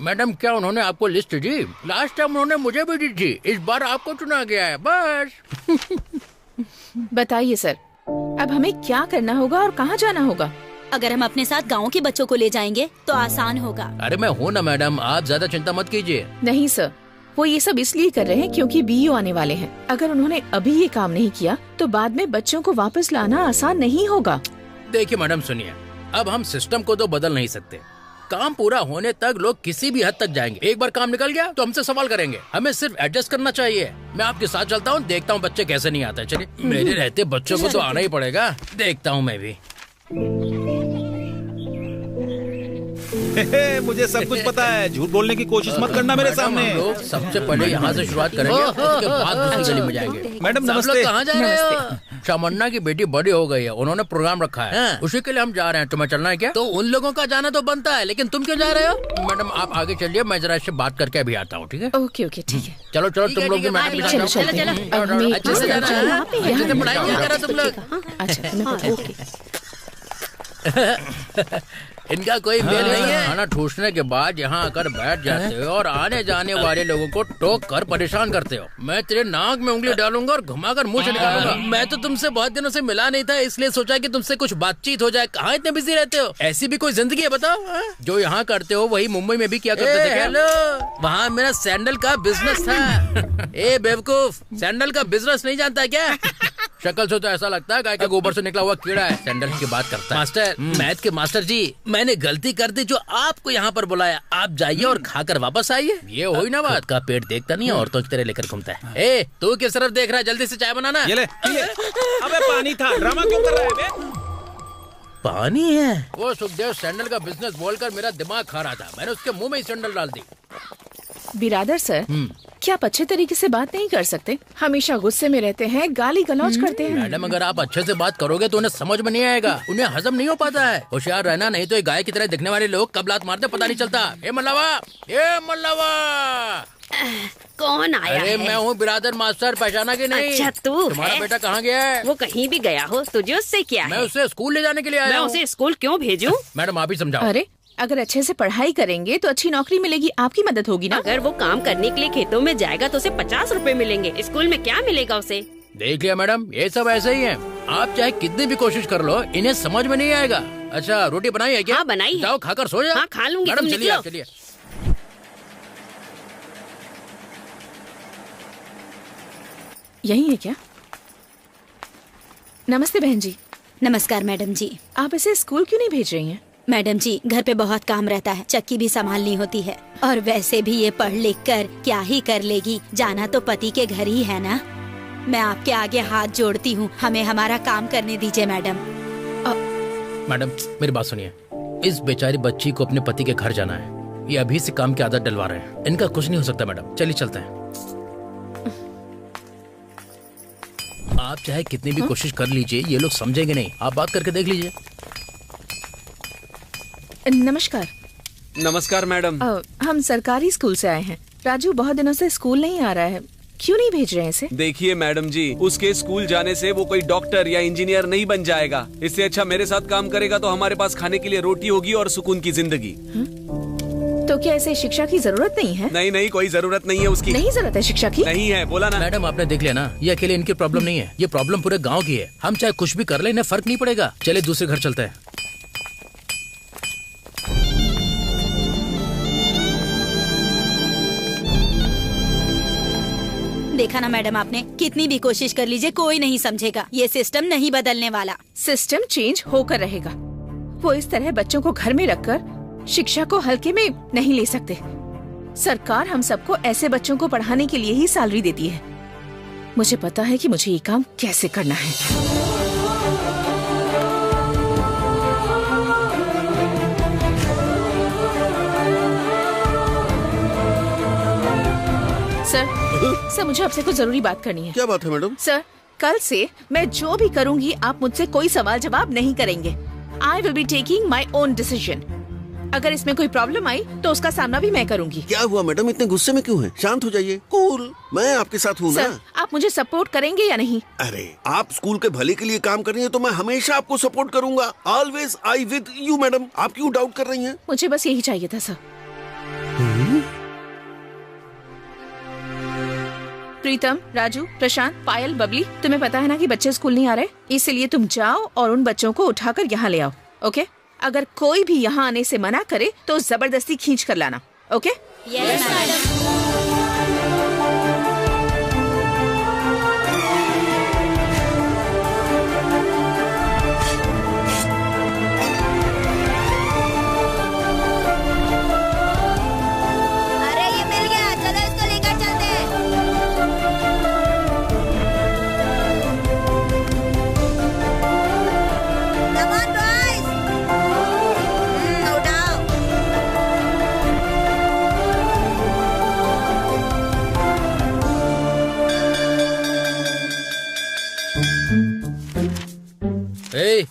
मैडम, क्या उन्होंने आपको लिस्ट दी? लास्ट टाइम उन्होंने मुझे भी दी थी, इस बार आपको चुना गया है बस। बताइए सर, अब हमें क्या करना होगा और कहाँ जाना होगा? अगर हम अपने साथ गाँव के बच्चों को ले जाएंगे तो आसान होगा। अरे मैं हूँ ना मैडम, आप ज्यादा चिंता मत कीजिए। नहीं सर, वो ये सब इसलिए कर रहे हैं क्योंकि बीईओ आने वाले हैं। अगर उन्होंने अभी ये काम नहीं किया तो बाद में बच्चों को वापस लाना आसान नहीं होगा। देखिए मैडम सुनिए, अब हम सिस्टम को तो बदल नहीं सकते। काम पूरा होने तक लोग किसी भी हद तक जाएंगे। एक बार काम निकल गया तो हमसे सवाल करेंगे, हमें सिर्फ एडजस्ट करना चाहिए। मैं आपके साथ चलता हूँ, देखता हूँ बच्चे कैसे नहीं आते। चलिए, मेरे रहते बच्चों को तो आना ही पड़ेगा। देखता हूँ मैं भी। मुझे सब कुछ पता है, झूठ बोलने की कोशिश मत करना मेरे सामने। हम लोग सबसे पहले यहाँ से शुरुआत करेंगे, उसके बाद दूसरी गली में जाएंगे। मैडम सब नमस्ते। लोग कहाँ जा रहे हो? शामन्ना की बेटी बड़ी हो गई है, उन्होंने प्रोग्राम रखा है, उसी के लिए हम जा रहे हैं। तुम्हें चलना है क्या? तो उन लोगों का जाना तो बनता है, लेकिन तुम क्यों जा रहे हो? मैडम आप आगे चलिए, मैं जरा इससे बात करके अभी आता हूँ। ठीक है? ओके ओके ठीक है। चलो चलो, तुम लोग भी मैडम के साथ जाओ। चलो अच्छे से जाना है, अच्छे से पढ़ाई किया करो तुम लोग। अच्छा ओके। इनका कोई मेल नहीं है। खाना ठूसने के बाद यहाँ आकर बैठ जाते हो और आने जाने वाले लोगों को टोक कर परेशान करते हो। मैं तेरे नाक में उंगली डालूंगा और घुमाकर मुंह से निकालूंगा। मैं तो तुमसे बहुत दिनों से मिला नहीं था, इसलिए सोचा कि तुमसे कुछ बातचीत हो जाए। कहाँ इतने बिजी रहते हो? ऐसी भी कोई जिंदगी है बताओ? जो यहाँ करते हो वही मुंबई में भी किया करते थे। हेलो, वहाँ मेरा सैंडल का बिजनेस था। ए बेवकूफ, सैंडल का बिजनेस नहीं जानता क्या? शक्ल से तो ऐसा लगता है गाय के गोबर से निकला हुआ कीड़ा है। सैंडल की बात करता है। मास्टर, मैथ के मास्टर जी, मैंने गलती कर दी जो आपको यहाँ पर बुलाया। आप जाइए और खाकर वापस आइए। ये हुई ना बात। का पेट देखता नहीं है, औरतों की तरह लेकर घूमता है। ए, तू किस तरफ देख रहा है? जल्दी से चाय बनाना। ये ले। अबे पानी था, ड्रामा क्यों कर रहा है बे? पानी है? वो सुखदेव सैंडल का बिजनेस बोलकर मेरा दिमाग खा रहा था, मैंने उसके मुंह में ही सैंडल डाल दी। बिरादर सर, क्या आप अच्छे तरीके से बात नहीं कर सकते? हमेशा गुस्से में रहते हैं, गाली गलौज करते हैं। मैडम, अगर आप अच्छे से बात करोगे तो उन्हें समझ में नहीं आएगा, उन्हें हजम नहीं हो पाता है। होशियार रहना, नहीं तो ये गाय की तरह दिखने वाले लोग कब लात मारते पता नहीं चलता। ए मल्लावा, ए मल्लावा। कौन आया अरे है? मैं हूँ बिरादर मास्टर, पहचाना कि नहीं? अच्छा तू तुम्हारा है? बेटा कहाँ गया है? वो कहीं भी गया हो, तुझे उससे क्या मैं है? उसे स्कूल ले जाने के लिए आया मैं हूँ। उसे स्कूल क्यों भेजूं? मैडम आप ही समझाओ। अरे, अगर अच्छे से पढ़ाई करेंगे तो अच्छी नौकरी मिलेगी, आपकी मदद होगी ना। अगर वो काम करने के लिए खेतों में जाएगा तो उसे 50 रुपए मिलेंगे। स्कूल में क्या मिलेगा उसे? देख लिया मैडम, ये सब ऐसे ही है। आप चाहे कितनी भी कोशिश कर लो, इन्हें समझ में नहीं आएगा। अच्छा, रोटी बनाई है क्या? हाँ बनाई है। जाओ खाकर सो जाओ। हाँ खा लूंगी, मैडम तुम चलिए, निकलो। चलिए। यही है क्या? नमस्ते बहन जी। नमस्कार मैडम जी। आप इसे स्कूल क्यों नहीं भेज रही हैं? मैडम जी, घर पे बहुत काम रहता है, चक्की भी संभालनी होती है, और वैसे भी ये पढ़ लिख कर क्या ही कर लेगी, जाना तो पति के घर ही है ना। मैं आपके आगे हाथ जोड़ती हूँ, हमें हमारा काम करने दीजिए मैडम। मैडम मेरी बात सुनिए, इस बेचारी बच्ची को अपने पति के घर जाना है। ये अभी से काम की आदत डलवा रहे हैं, इनका कुछ नहीं हो सकता। मैडम चलिए चलते हैं। आप चाहे कितनी भी कोशिश कर लीजिए, ये लोग समझेंगे नहीं। आप बात करके देख लीजिए। नमस्कार। नमस्कार मैडम। हम सरकारी स्कूल से आए हैं। राजू बहुत दिनों से स्कूल नहीं आ रहा है, क्यों नहीं भेज रहे हैं इसे? देखिए मैडम जी, उसके स्कूल जाने से वो कोई डॉक्टर या इंजीनियर नहीं बन जाएगा। इससे अच्छा मेरे साथ काम करेगा तो हमारे पास खाने के लिए रोटी होगी और सुकून की जिंदगी। तो क्या इसे शिक्षा की जरूरत नहीं है? नहीं नहीं, कोई जरूरत नहीं है उसकी। नहीं जरूरत है शिक्षा की? नहीं है, बोला ना। मैडम आपने देख लिया ना, ये अकेले इनकी प्रॉब्लम नहीं है, ये प्रॉब्लम पूरे गांव की है। हम चाहे कुछ भी कर ले, इन्हें फर्क नहीं पड़ेगा। चले दूसरे घर चलते हैं। देखा ना मैडम, आपने कितनी भी कोशिश कर लीजिए कोई नहीं समझेगा। ये सिस्टम नहीं बदलने वाला। सिस्टम चेंज होकर रहेगा। वो इस तरह बच्चों को घर में रखकर शिक्षा को हल्के में नहीं ले सकते। सरकार हम सबको ऐसे बच्चों को पढ़ाने के लिए ही सैलरी देती है। मुझे पता है कि मुझे ये काम कैसे करना है। सर, मुझे आपसे कुछ जरूरी बात करनी है। क्या बात है मैडम? सर, कल से मैं जो भी करूंगी आप मुझसे कोई सवाल जवाब नहीं करेंगे। I will be taking my own decision. अगर इसमें कोई प्रॉब्लम आई तो उसका सामना भी मैं करूंगी। क्या हुआ मैडम, इतने गुस्से में क्यों हैं? शांत हो जाइए, कूल। मैं आपके साथ हूँ ना। सर, आप मुझे सपोर्ट करेंगे या नहीं? अरे, आप स्कूल के भले के लिए काम कर रही हैं तो मैं हमेशा आपको सपोर्ट करूंगा। Always I with you madam. आप क्यों डाउट कर रही हैं? मुझे बस यही चाहिए था सर। प्रीतम, राजू, प्रशांत, पायल, बबली, तुम्हें पता है ना कि बच्चे स्कूल नहीं आ रहे, इसलिए तुम जाओ और उन बच्चों को उठाकर यहाँ ले आओ। ओके? अगर कोई भी यहाँ आने से मना करे तो जबरदस्ती खींच कर लाना। ओके? Yes madam.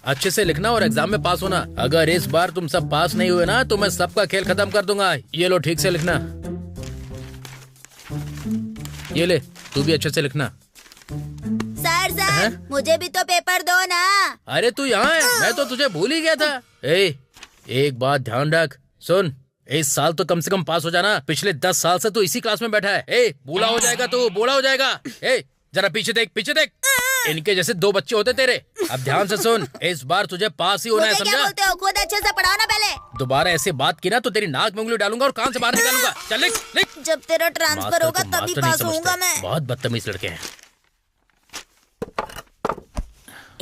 अच्छे से लिखना और एग्जाम में पास होना। अगर इस बार तुम सब पास नहीं हुए ना तो मैं सबका खेल खत्म कर दूंगा। ये लो, ठीक से लिखना। ये ले, तू भी अच्छे से लिखना। सर, मुझे भी तो पेपर दो ना। अरे तू यहाँ है, मैं तो तुझे भूल ही गया था। एक बात ध्यान रख, सुन, इस साल तो कम से कम पास हो जाना। पिछले 10 साल से तू इसी क्लास में बैठा है। बूढ़ा हो जाएगा तू, बूढ़ा हो जाएगा। जरा पीछे देख, पीछे देख। इनके जैसे 2 बच्चे होते तेरे। अब ध्यान से सुन, इस बार तुझे पास ही होना है, समझा? क्या बोलते हो? खुद अच्छे से पढ़ाओ ना पहले। दोबारा ऐसे बात की ना तो तेरी नाक में उंगली डालूंगा और कान से बाहर निकालूंगा। चल लिख, लिख। जब तेरा ट्रांसफर होगा तभी पास होऊंगा मैं। बहुत बदतमीज लड़के हैं।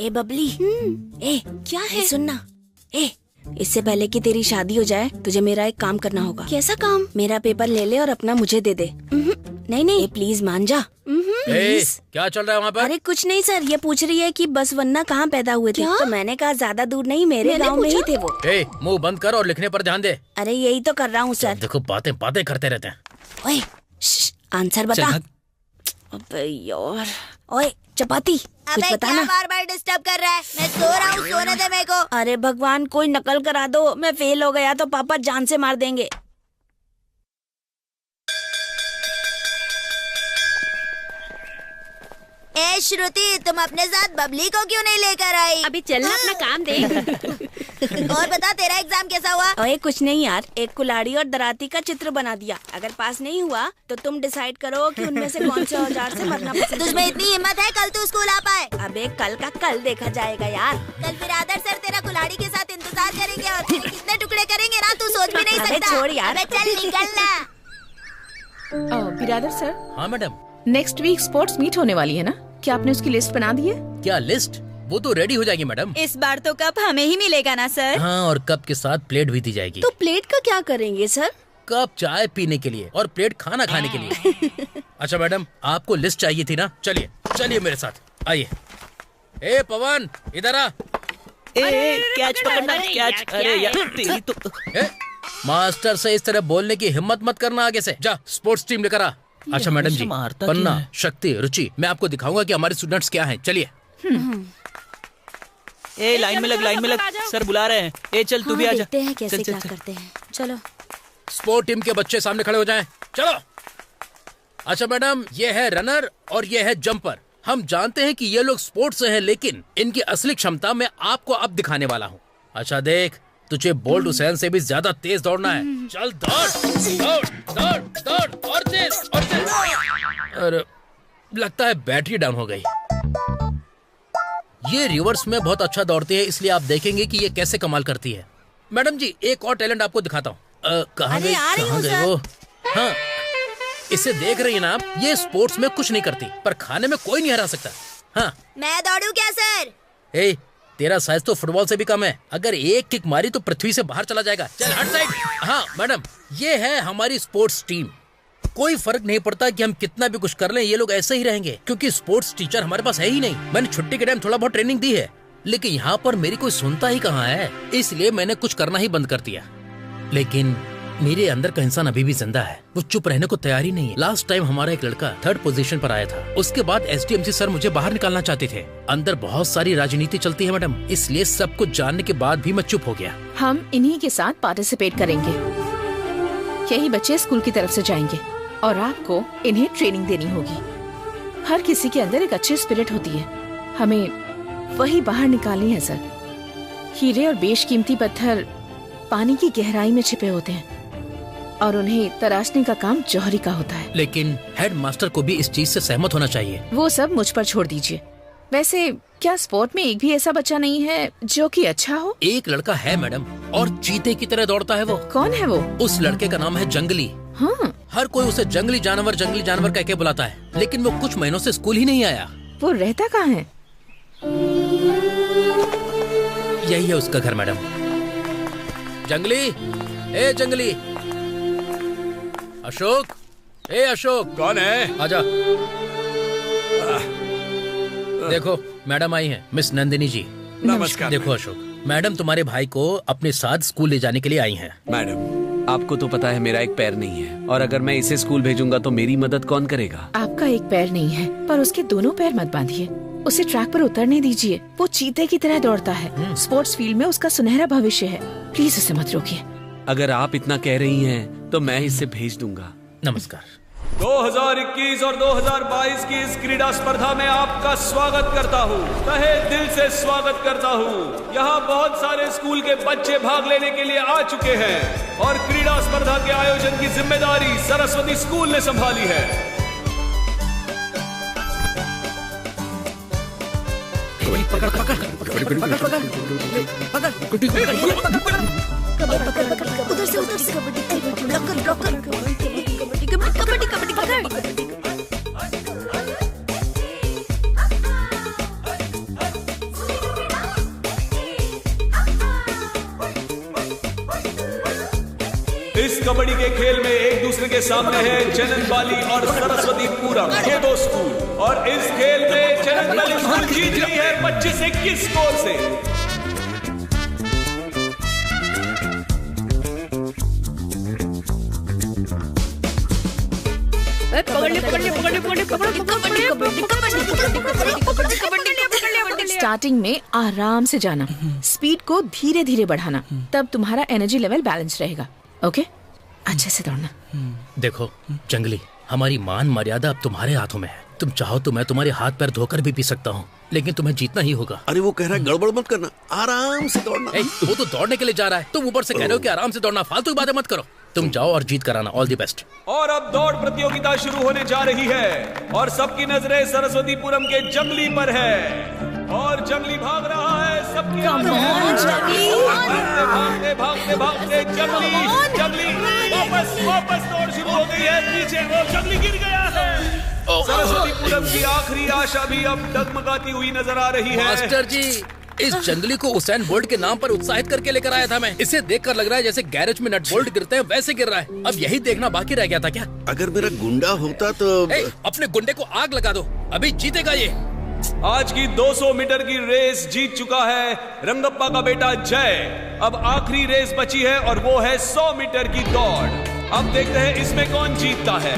ए बबली, क्या है? सुनना, इससे पहले कि तेरी शादी हो जाए तुझे मेरा एक काम करना होगा। कैसा काम? मेरा पेपर ले ले और अपना मुझे दे दे। नहीं, प्लीज मान जा। क्या चल रहा है वहाँ पर? अरे कुछ नहीं सर, ये पूछ रही है कि बस वन्ना कहाँ पैदा हुए थे। तो मैंने कहा ज्यादा दूर नहीं, मेरे गांव में ही थे वो। मुंह बंद कर और लिखने पर ध्यान दे। अरे यही तो कर रहा हूँ सर। देखो, बातें करते रहते हैं। ओए, आंसर बता। अबे यार, ओए चपाती, कुछ बता ना। बार-बार डिस्टर्ब कर रहा है। मैं सो रहा हूँ, सोने दे मेरे को। अरे भगवान, कोई नकल करा दो। मैं फेल हो गया तो पापा जान से मार देंगे। श्रुति, तुम अपने साथ बबली को क्यों नहीं लेकर आई? अभी चलना, अपना काम देख। और बता, तेरा एग्जाम कैसा हुआ? ओए कुछ नहीं यार, एक कुल्हाड़ी और दराती का चित्र बना दिया। अगर पास नहीं हुआ तो तुम डिसाइड करो कि उनमें से कौन से औजार से मरना पसंद। तुझमें इतनी हिम्मत है, कल तू स्कूल आ पाए? अबे कल का कल देखा जाएगा यार। कल फिर आदर सर तेरा कुल्हाड़ी के साथ इंतजार करेंगे और तेरे कितने टुकड़े करेंगे ना, तू सोच भी नहीं सकता। छोड़ यार, चल निकलना। बिरादर सर। हाँ madam. Next week sports meet होने वाली है ना, क्या आपने उसकी लिस्ट बना दी है? क्या लिस्ट? वो तो रेडी हो जाएगी मैडम। इस बार तो कप हमें ही मिलेगा ना सर? हाँ, और कप के साथ प्लेट भी दी जाएगी। तो प्लेट का क्या करेंगे सर? कप चाय पीने के लिए और प्लेट खाना खाने के लिए। अच्छा मैडम, आपको लिस्ट चाहिए थी ना? चलिए चलिए मेरे साथ, आइए। ए पवन, इधर आ। कैच पकड़ना, कैच। अरे यार तेरी तो। मास्टर से इस तरह बोलने की हिम्मत मत करना आगे से। जा स्पोर्ट्स टीम लेकर आ। अच्छा मैडम जी, पन्ना, शक्ति, रुचि, मैं आपको दिखाऊंगा कि हमारे स्टूडेंट्स क्या हैं। चलिए। लाइन में लग, सर बुला रहे हैं। चल तू भी आ जा। देखते हैं कैसे क्या करते हैं। चलो। स्पोर्ट टीम के बच्चे सामने खड़े हो जाएं। चलो। अच्छा मैडम, ये है रनर और ये है जंपर। हम जानते हैं कि ये लोग स्पोर्ट्स से हैं, लेकिन इनकी असली क्षमता मैं आपको अब दिखाने वाला हूँ। अच्छा देख, तुझे बोल्ट हुसैन से भी ज्यादा तेज दौड़ना है। चल दौड़ और तेज। अरे लगता है बैटरी डाउन हो गई। ये रिवर्स में बहुत अच्छा दौड़ती है, इसलिए आप देखेंगे कि ये कैसे कमाल करती है। मैडम जी, एक और टैलेंट आपको दिखाता हूँ। कहाँ गए वो? हाँ, इसे देख रही है ना आप, ये स्पोर्ट्स में कुछ नहीं करती पर खाने में कोई नहीं हरा सकता। हाँ मैं दौड़ू क्या सर? ए, तेरा साइज तो फुटबॉल से भी कम है। अगर एक किक मारी तो पृथ्वी से बाहर चला जाएगा। चल हट साइड। हाँ मैडम, ये है हमारी स्पोर्ट्स टीम। कोई फर्क नहीं पड़ता कि हम कितना भी कुछ कर लें, ये लोग ऐसे ही रहेंगे क्योंकि स्पोर्ट्स टीचर हमारे पास है ही नहीं। मैंने छुट्टी के टाइम थोड़ा बहुत ट्रेनिंग दी है, लेकिन यहाँ पर मेरी कोई सुनता ही कहाँ है, इसलिए मैंने कुछ करना ही बंद कर दिया। लेकिन मेरे अंदर का इंसान अभी भी जिंदा है, वो चुप रहने को तैयार ही नहीं है। लास्ट टाइम हमारा एक लड़का 3rd पोजीशन पर आया था, उसके बाद SDMC सर मुझे बाहर निकालना चाहते थे। अंदर बहुत सारी राजनीति चलती है मैडम, इसलिए सब कुछ जानने के बाद भी मैं चुप हो गया। हम इन्हीं के साथ पार्टिसिपेट करेंगे। यही बच्चे स्कूल की तरफ से जाएंगे और आपको इन्हें ट्रेनिंग देनी होगी। हर किसी के अंदर एक अच्छी स्पिरिट होती है, हमें वही बाहर निकालनी है सर। हीरे और बेशकीमती पत्थर पानी की गहराई में छिपे होते हैं और उन्हें तराशने का काम जौहरी का होता है। लेकिन हेड मास्टर को भी इस चीज से सहमत होना चाहिए। वो सब मुझ पर छोड़ दीजिए। वैसे क्या स्पोर्ट में एक भी ऐसा बच्चा नहीं है जो कि अच्छा हो? एक लड़का है मैडम, और चीते की तरह दौड़ता है वो। कौन है वो? उस लड़के का नाम है जंगली। हाँ। हर कोई उसे जंगली जानवर कह के बुलाता है, लेकिन वो कुछ महीनों से स्कूल ही नहीं आया। वो रहता कहाँ है? यही है उसका घर मैडम। जंगली, ए जंगली। अशोक, ए अशोक। कौन है? आजा। देखो मैडम आई हैं, मिस नंदिनी जी। नमस्कार। देखो अशोक, मैडम तुम्हारे भाई को अपने साथ स्कूल ले जाने के लिए आई हैं। मैडम, आपको तो पता है मेरा एक पैर नहीं है, और अगर मैं इसे स्कूल भेजूंगा तो मेरी मदद कौन करेगा? आपका एक पैर नहीं है, पर उसके दोनों पैर मत बांधिए। उसे ट्रैक पर उतरने दीजिए। वो चीते की तरह दौड़ता है। स्पोर्ट्स फील्ड में उसका सुनहरा भविष्य है। प्लीज उसे मत रोकिए। अगर आप इतना कह रही हैं तो मैं इसे भेज दूंगा। नमस्कार। 2021 और 2022 की इस क्रीड़ा स्पर्धा में आपका स्वागत करता हूँ, तहे दिल से स्वागत करता हूँ। यहाँ बहुत सारे स्कूल के बच्चे भाग लेने के लिए आ चुके हैं और क्रीड़ा स्पर्धा के आयोजन की जिम्मेदारी सरस्वती स्कूल ने संभाली है। पकड़ पकड़ उधर से ब्लॉकर कबड्डी पकड़। इस कबड्डी के खेल में एक दूसरे के सामने है चननबाली और सरस्वतीपुरम, ये दो स्कूल, और इस खेल में चननबाली स्कूल जीत रही है 25-21 स्कोर से। स्टार्टिंग में आराम से जाना, स्पीड को धीरे धीरे बढ़ाना, तब तुम्हारा एनर्जी लेवल बैलेंस रहेगा। ओके, अच्छे से दौड़ना। देखो जंगली, हमारी मान मर्यादा अब तुम्हारे हाथों में है। तुम चाहो तो मैं तुम्हारे हाथ पैर धोकर भी पी सकता हूँ, लेकिन तुम्हें जीतना ही होगा। अरे वो कह रहा है गड़बड़ मत करना, आराम से दौड़ना। वो तो दौड़ने के लिए जा रहा है, तुम ऊपर से कह रहे हो कि आराम से दौड़ना। फालतू की बातें मत करो, तुम जाओ और जीत कर आना। All the best. और अब दौड़ प्रतियोगिता शुरू होने जा रही है और सबकी नजरें सरस्वतीपुरम के जंगली पर है और जंगली भाग रहा है। सबकी भागते भागते भागते जंगली वापस दौड़ शुरू हो गई है। पीछे वो जंगली गिर गया है। सरस्वतीपुरम की आखिरी आशा भी अब डगमगाती हुई नजर आ रही है। मास्टर जी, इस जंगली को उसेन बोल्ट के नाम पर उत्साहित करके लेकर आया था मैं। इसे देखकर लग रहा है जैसे गैरेज में नट बोल्ट गिरते हैं वैसे गिर रहा है। अब यही देखना बाकी रह गया था क्या? अगर मेरा गुंडा होता तो अपने गुंडे को आग लगा दो, अभी जीतेगा ये। आज की 200 मीटर की रेस जीत चुका है रंगप्पा का बेटा जय। अब आखिरी रेस बची है और वो है 100 मीटर की दौड़। अब देखते हैं इसमें कौन जीतता है।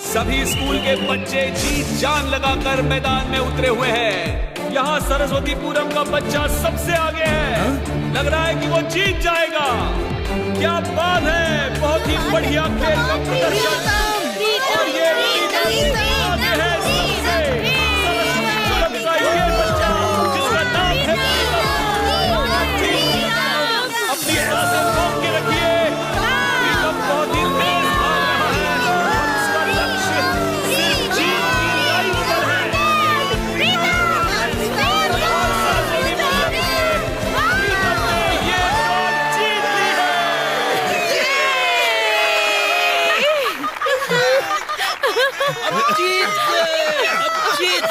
सभी स्कूल के बच्चे जी जान लगाकर मैदान में उतरे हुए हैं। यहाँ सरस्वतीपुरम का बच्चा सबसे आगे है। लग रहा है कि वो जीत जाएगा। क्या बात है, बहुत ही बढ़िया खेल का प्रदर्शन। और ये आगे है सबसे सरस्वतीपुरम का ये बच्चा जिसका नाम है अपनी सांसें रोक के रखिए। बहुत ही तेज भाग रहा है और उसका लक्ष्य सिर्फ जीत की लाइन पर है। जीत गए, अब जीत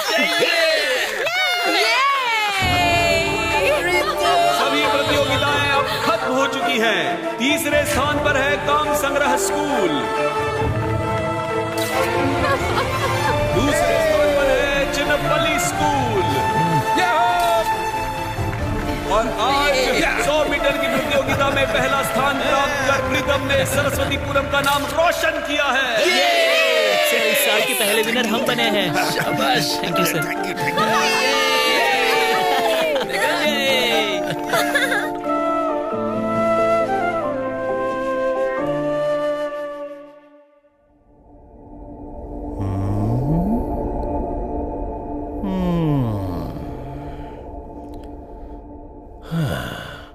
सभी प्रतियोगिताएं अब खत्म हो चुकी हैं। तीसरे स्थान पर है काम संग्रह स्कूल, दूसरे स्थान पर है चिन्नपल्ली स्कूल, और आज 100 मीटर की प्रतियोगिता में पहला स्थान प्राप्त कर प्रीतम ने सरस्वतीपुरम का नाम रोशन किया है। इस साल के पहले विनर हम बने हैं। शाबाश, थैंक यू सर।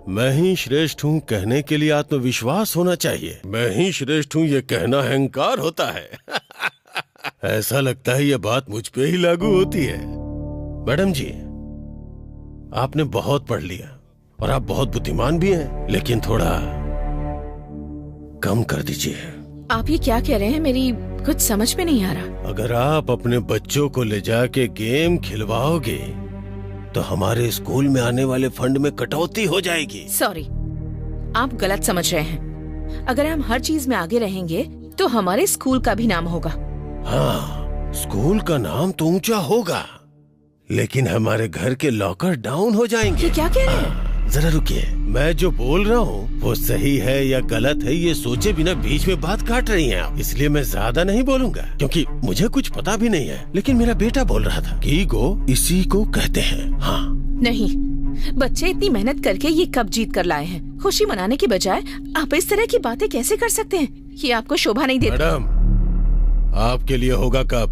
मैं ही श्रेष्ठ हूँ कहने के लिए आत्मविश्वास होना चाहिए। मैं ही श्रेष्ठ हूँ ये कहना अहंकार होता है। ऐसा लगता है ये बात मुझ पे ही लागू होती है। मैडम जी, आपने बहुत पढ़ लिया और आप बहुत बुद्धिमान भी हैं, लेकिन थोड़ा कम कर दीजिए। आप ये क्या कह रहे हैं? मेरी कुछ समझ में नहीं आ रहा। अगर आप अपने बच्चों को ले जाके गेम खिलवाओगे तो हमारे स्कूल में आने वाले फंड में कटौती हो जाएगी। सॉरी, आप गलत समझ रहे हैं। अगर हम हर चीज में आगे रहेंगे तो हमारे स्कूल का भी नाम होगा। हाँ, स्कूल का नाम तो ऊंचा होगा, लेकिन हमारे घर के लॉकर डाउन हो जाएंगे। ये क्या कह रहे हैं? जरा रुकिए, मैं जो बोल रहा हूँ वो सही है या गलत है ये सोचे बिना बीच में बात काट रही हैं आप। इसलिए मैं ज्यादा नहीं बोलूंगा क्योंकि मुझे कुछ पता भी नहीं है। लेकिन मेरा बेटा बोल रहा था कि ईगो इसी को कहते हैं। हाँ नहीं, बच्चे इतनी मेहनत करके ये कप जीत कर लाए हैं। खुशी मनाने की बजाय आप इस तरह की बातें कैसे कर सकते हैं? ये आपको शोभा नहीं देता। मैडम, आपके लिए होगा कप,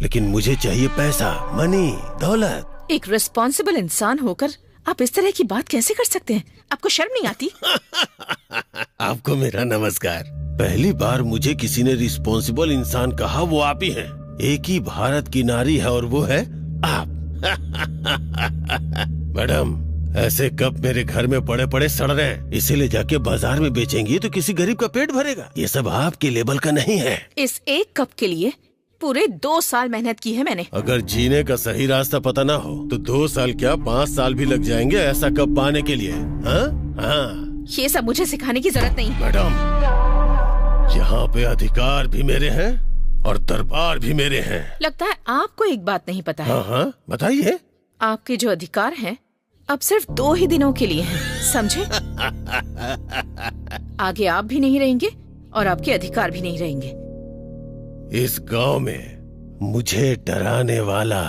लेकिन मुझे चाहिए पैसा, मनी, दौलत। एक रिस्पॉन्सिबल इंसान होकर आप इस तरह की बात कैसे कर सकते हैं? आपको शर्म नहीं आती? आपको मेरा नमस्कार। पहली बार मुझे किसी ने रिस्पॉन्सिबल इंसान कहा, वो आप ही हैं। एक ही भारत की नारी है और वो है आप। मैडम, ऐसे कप मेरे घर में पड़े पड़े सड़ रहे हैं, इसे ले जाके बाजार में बेचेंगी तो किसी गरीब का पेट भरेगा। ये सब आपके लेवल का नहीं है। इस एक कप के लिए पूरे 2 साल मेहनत की है मैंने। अगर जीने का सही रास्ता पता ना हो तो 2 साल क्या 5 साल भी लग जाएंगे ऐसा कप पाने के लिए। हाँ हाँ, ये सब मुझे सिखाने की जरूरत नहीं। मैडम, यहाँ पे अधिकार भी मेरे हैं और दरबार भी मेरे हैं। लगता है आपको एक बात नहीं पता है। हाँ हाँ, बताइए। आपके जो अधिकार हैं अब सिर्फ 2 ही दिनों के लिए हैं, समझे? आगे आप भी नहीं रहेंगे और आपके अधिकार भी नहीं रहेंगे। इस गांव में मुझे डराने वाला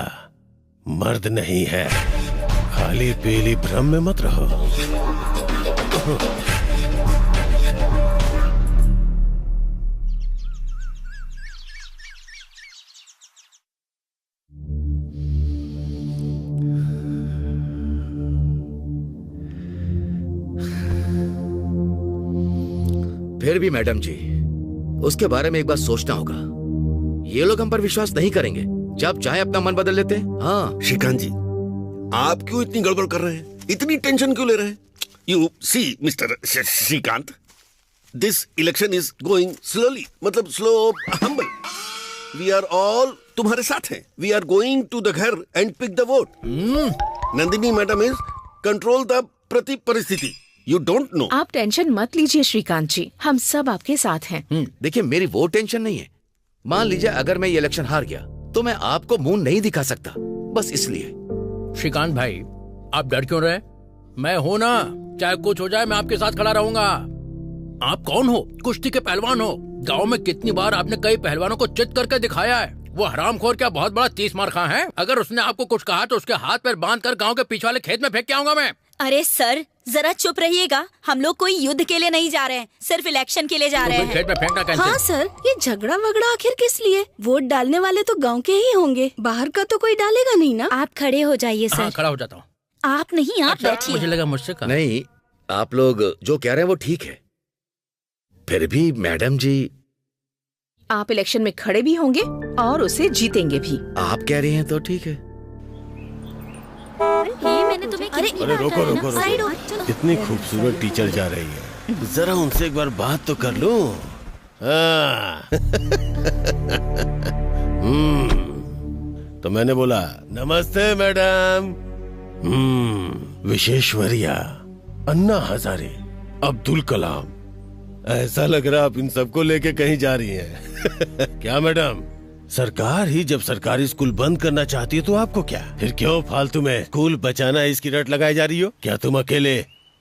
मर्द नहीं है। खाली पीली भ्रम में मत रहो। फिर भी मैडम जी, उसके बारे में एक बार सोचना होगा। ये लोग हम पर विश्वास नहीं करेंगे, जब चाहे अपना मन बदल लेते हैं। हाँ श्रीकांत जी, आप क्यों इतनी गड़बड़ कर रहे हैं? इतनी टेंशन क्यों ले रहे हैं? You see mister Shrikant, this election is going slowly, मतलब slow humble. We are all तुम्हारे साथ हैं। We are going to the घर and pick the vote. Nandini madam is control the प्रति परिस्थिति। You don't know. आप टेंशन मत लीजिए श्रीकांत जी, हम सब आपके साथ हैं। देखिए, मेरी वो टेंशन नहीं है। मान लीजिए अगर मैं ये इलेक्शन हार गया तो मैं आपको मुंह नहीं दिखा सकता, बस इसलिए। श्रीकांत भाई, आप डर क्यों रहे? मैं हूं ना, चाहे कुछ हो जाए मैं आपके साथ खड़ा रहूंगा। आप कौन हो? कुश्ती के पहलवान हो। गांव में कितनी बार आपने कई पहलवानों को चित करके दिखाया है। वो हरामखोर क्या बहुत बड़ा 30 मार खा है? अगर उसने आपको कुछ कहा तो उसके हाथ पैर बांध कर गाँव के पीछे वाले खेत में फेंक के आऊंगा मैं। अरे सर, जरा चुप रहिएगा। हम लोग कोई युद्ध के लिए नहीं जा रहे हैं, सिर्फ इलेक्शन के लिए जा रहे हैं। खेत में फेंकना कैसे? हाँ सर, ये झगड़ा वगड़ा आखिर किस लिए? वोट डालने वाले तो गांव के ही होंगे, बाहर का तो कोई डालेगा नहीं ना। आप खड़े हो जाइए सर। हाँ, खड़ा हो जाता हूँ। आप नहीं, आप बैठिए। मुझे लगा मुझसे कहा। नहीं, आप लोग जो कह रहे हैं वो ठीक है। फिर भी मैडम जी, आप इलेक्शन में खड़े भी होंगे और उसे जीतेंगे भी। आप कह रही हैं तो ठीक है। ये मैंने तुम्हें अरे रोको रोको रोको, कितनी खूबसूरत टीचर जा रही है, जरा उनसे एक बार बात तो कर लूं। हाँ। तो मैंने बोला नमस्ते मैडम। विश्वेश्वरैया, अन्ना हजारे, अब्दुल कलाम, ऐसा लग रहा आप इन सबको लेके कहीं जा रही हैं। क्या मैडम, सरकार ही जब सरकारी स्कूल बंद करना चाहती है तो आपको क्या, फिर क्यों फालतू में स्कूल बचाना इसकी रट लगाई जा रही हो? क्या तुम अकेले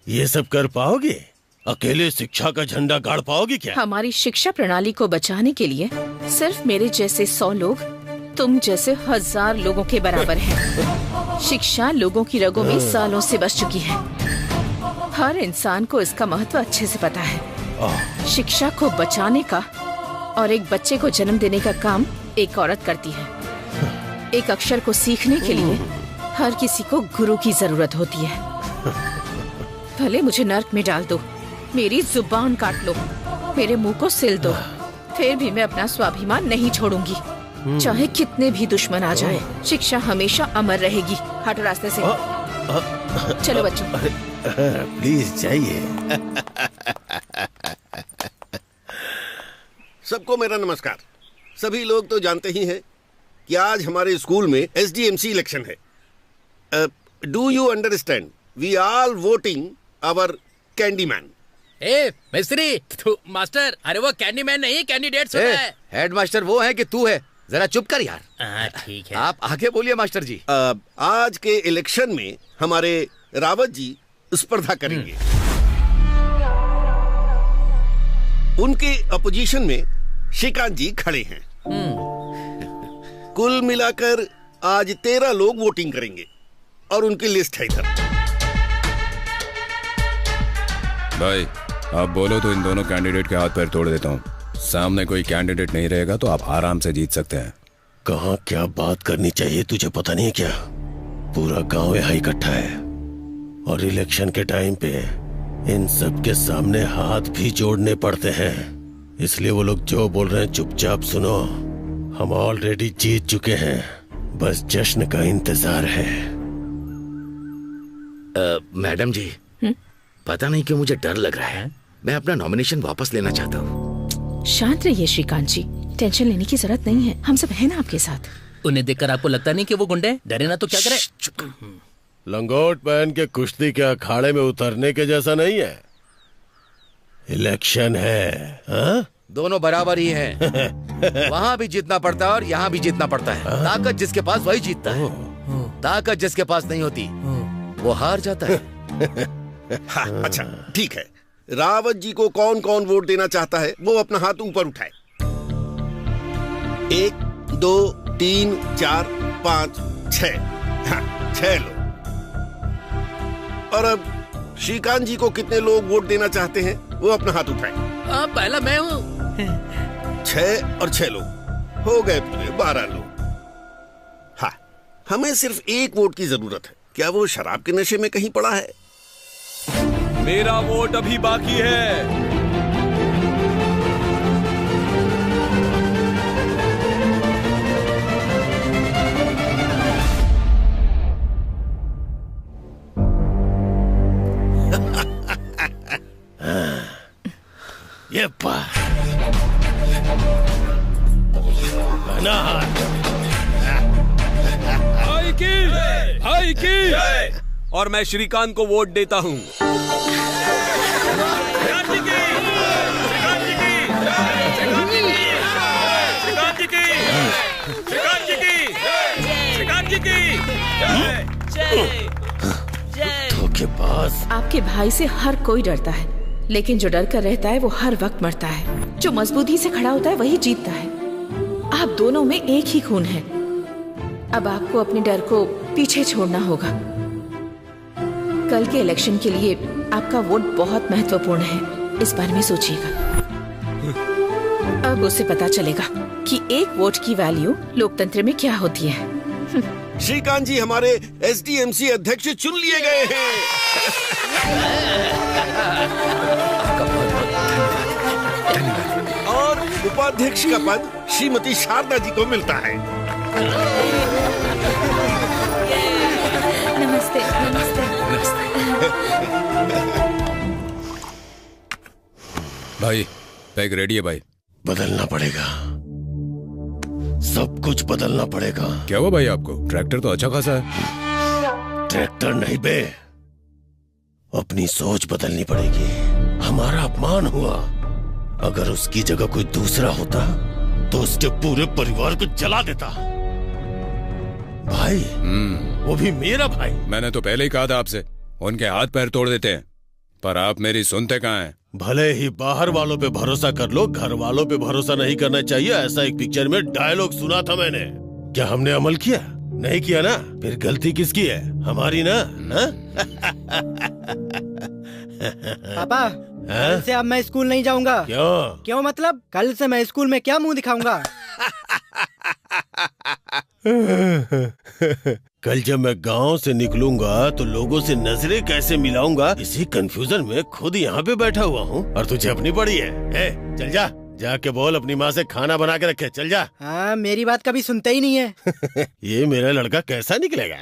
ये सब कर पाओगे? अकेले शिक्षा का झंडा गाड़ पाओगे क्या? हमारी शिक्षा प्रणाली को बचाने के लिए सिर्फ मेरे जैसे 100 लोग तुम जैसे 1000 लोगों के बराबर हैं। शिक्षा लोगों की रगों में सालों से बस चुकी है। हर इंसान को इसका महत्व अच्छे से पता है। शिक्षा को बचाने का और एक बच्चे को जन्म देने का काम एक औरत करती है। एक अक्षर को सीखने के लिए हर किसी को गुरु की जरूरत होती है। भले मुझे नर्क में डाल दो, मेरी जुबान काट लो, मेरे मुंह को सिल दो, फिर भी मैं अपना स्वाभिमान नहीं छोड़ूंगी, चाहे कितने भी दुश्मन आ जाए। शिक्षा हमेशा अमर रहेगी। हटो रास्ते से। चलो बच्चों। प्लीज जाइए। सबको मेरा नमस्कार। सभी लोग तो जानते ही हैं कि आज हमारे स्कूल में SDMC इलेक्शन है। Do you understand? We are voting our candyman. ए मिस्त्री, तू मास्टर, अरे वो कैंडीमैन नहीं, कैंडिडेट होता है। हेड मास्टर वो है कि तू है? जरा चुप कर यार। ठीक है, आप आगे बोलिए मास्टर जी। आज के इलेक्शन में हमारे रावत जी स्पर्धा करेंगे। उनके अपोजिशन में श्रीकांत जी खड़े हैं। कुल मिलाकर आज 13 लोग वोटिंग करेंगे और उनकी लिस्ट है इधर। भाई आप बोलो तो इन दोनों कैंडिडेट के हाथ पैर तोड़ देता हूँ। सामने कोई कैंडिडेट नहीं रहेगा तो आप आराम से जीत सकते हैं। कहाँ क्या बात करनी चाहिए तुझे पता नहीं है क्या? पूरा गांव यहाँ इकट्ठा है और इलेक्शन के टाइम पे इन सब के सामने हाथ भी जोड़ने पड़ते हैं। इसलिए वो लोग जो बोल रहे हैं चुपचाप सुनो। हम ऑलरेडी जीत चुके हैं, बस जश्न का इंतजार है। मैडम जी, पता नहीं क्यों मुझे डर लग रहा है। मैं अपना नॉमिनेशन वापस लेना चाहता हूँ। शांत रहिए श्रीकांत जी, टेंशन लेने की जरूरत नहीं है। हम सब हैं ना आपके साथ। उन्हें देखकर आपको लगता नहीं कि वो गुंडे? डरे ना तो क्या करे? लंगोट पहन के कुश्ती के अखाड़े में उतरने के जैसा नहीं है। इलेक्शन है। हा? दोनों बराबर ही हैं। वहाँ भी जीतना पड़ता है और यहाँ भी जीतना पड़ता है। ताकत जिसके पास वही जीतता है, ताकत जिसके पास नहीं होती वो हार जाता है। हाँ, अच्छा ठीक है। रावत जी को कौन कौन वोट देना चाहता है वो अपना हाथ ऊपर उठाए। 1 2 3 4 5 6। हाँ, 6 लोग। और अब श्रीकांत जी को कितने लोग वोट देना चाहते हैं वो अपना हाथ उठाए। पहला मैं हूँ। 6 और 6 लोग हो गए, पूरे 12 लोग। हाँ, हमें सिर्फ एक वोट की जरूरत है। क्या वो शराब के नशे में कहीं पड़ा है? मेरा वोट अभी बाकी है। ये भाई की और मैं श्रीकांत को वोट देता हूँ। धोखेबाज। आपके भाई से हर कोई डरता है, लेकिन जो डर कर रहता है वो हर वक्त मरता है। जो मजबूती से खड़ा होता है वही जीतता है। आप दोनों में एक ही खून है। अब आपको अपने डर को पीछे छोड़ना होगा। कल के इलेक्शन के लिए आपका वोट बहुत महत्वपूर्ण है, इस बारे में सोचिएगा। अब उसे पता चलेगा कि एक वोट की वैल्यू लोकतंत्र में क्या होती है। श्रीकांत जी हमारे SDMC अध्यक्ष चुन लिए गए हैं। और उपाध्यक्ष का पद श्रीमती शारदा जी को मिलता है। नमस्ते। नमस्ते। भाई पैग रेडी है भाई। बदलना पड़ेगा। सब कुछ बदलना पड़ेगा। क्या हुआ भाई आपको? ट्रैक्टर तो अच्छा खासा है। ट्रैक्टर नहीं बे, अपनी सोच बदलनी पड़ेगी। हमारा अपमान हुआ, अगर उसकी जगह कोई दूसरा होता तो उसके पूरे परिवार को जला देता। भाई, वो भी मेरा भाई। मैंने तो पहले ही कहा था आपसे, उनके हाथ पैर तोड़ देते हैं, पर आप मेरी सुनते कहाँ हैं? भले ही बाहर वालों पे भरोसा कर लो, घर वालों पे भरोसा नहीं करना चाहिए, ऐसा एक पिक्चर में डायलॉग सुना था मैंने। क्या हमने अमल किया? नहीं किया ना? फिर गलती किसकी है? हमारी ना। पापा, कल से अब मैं स्कूल नहीं जाऊंगा। क्यों मतलब? कल से मैं स्कूल में क्या मुंह दिखाऊंगा? कल जब मैं गांव से निकलूंगा तो लोगों से नजरें कैसे मिलाऊंगा, इसी कंफ्यूजन में खुद यहाँ पे बैठा हुआ हूँ और तुझे अपनी पड़ी है। चल जा, जाके बोल अपनी माँ से खाना बना के रखे। चल जा। हाँ, मेरी बात कभी सुनते ही नहीं है। ये मेरा लड़का कैसा निकलेगा?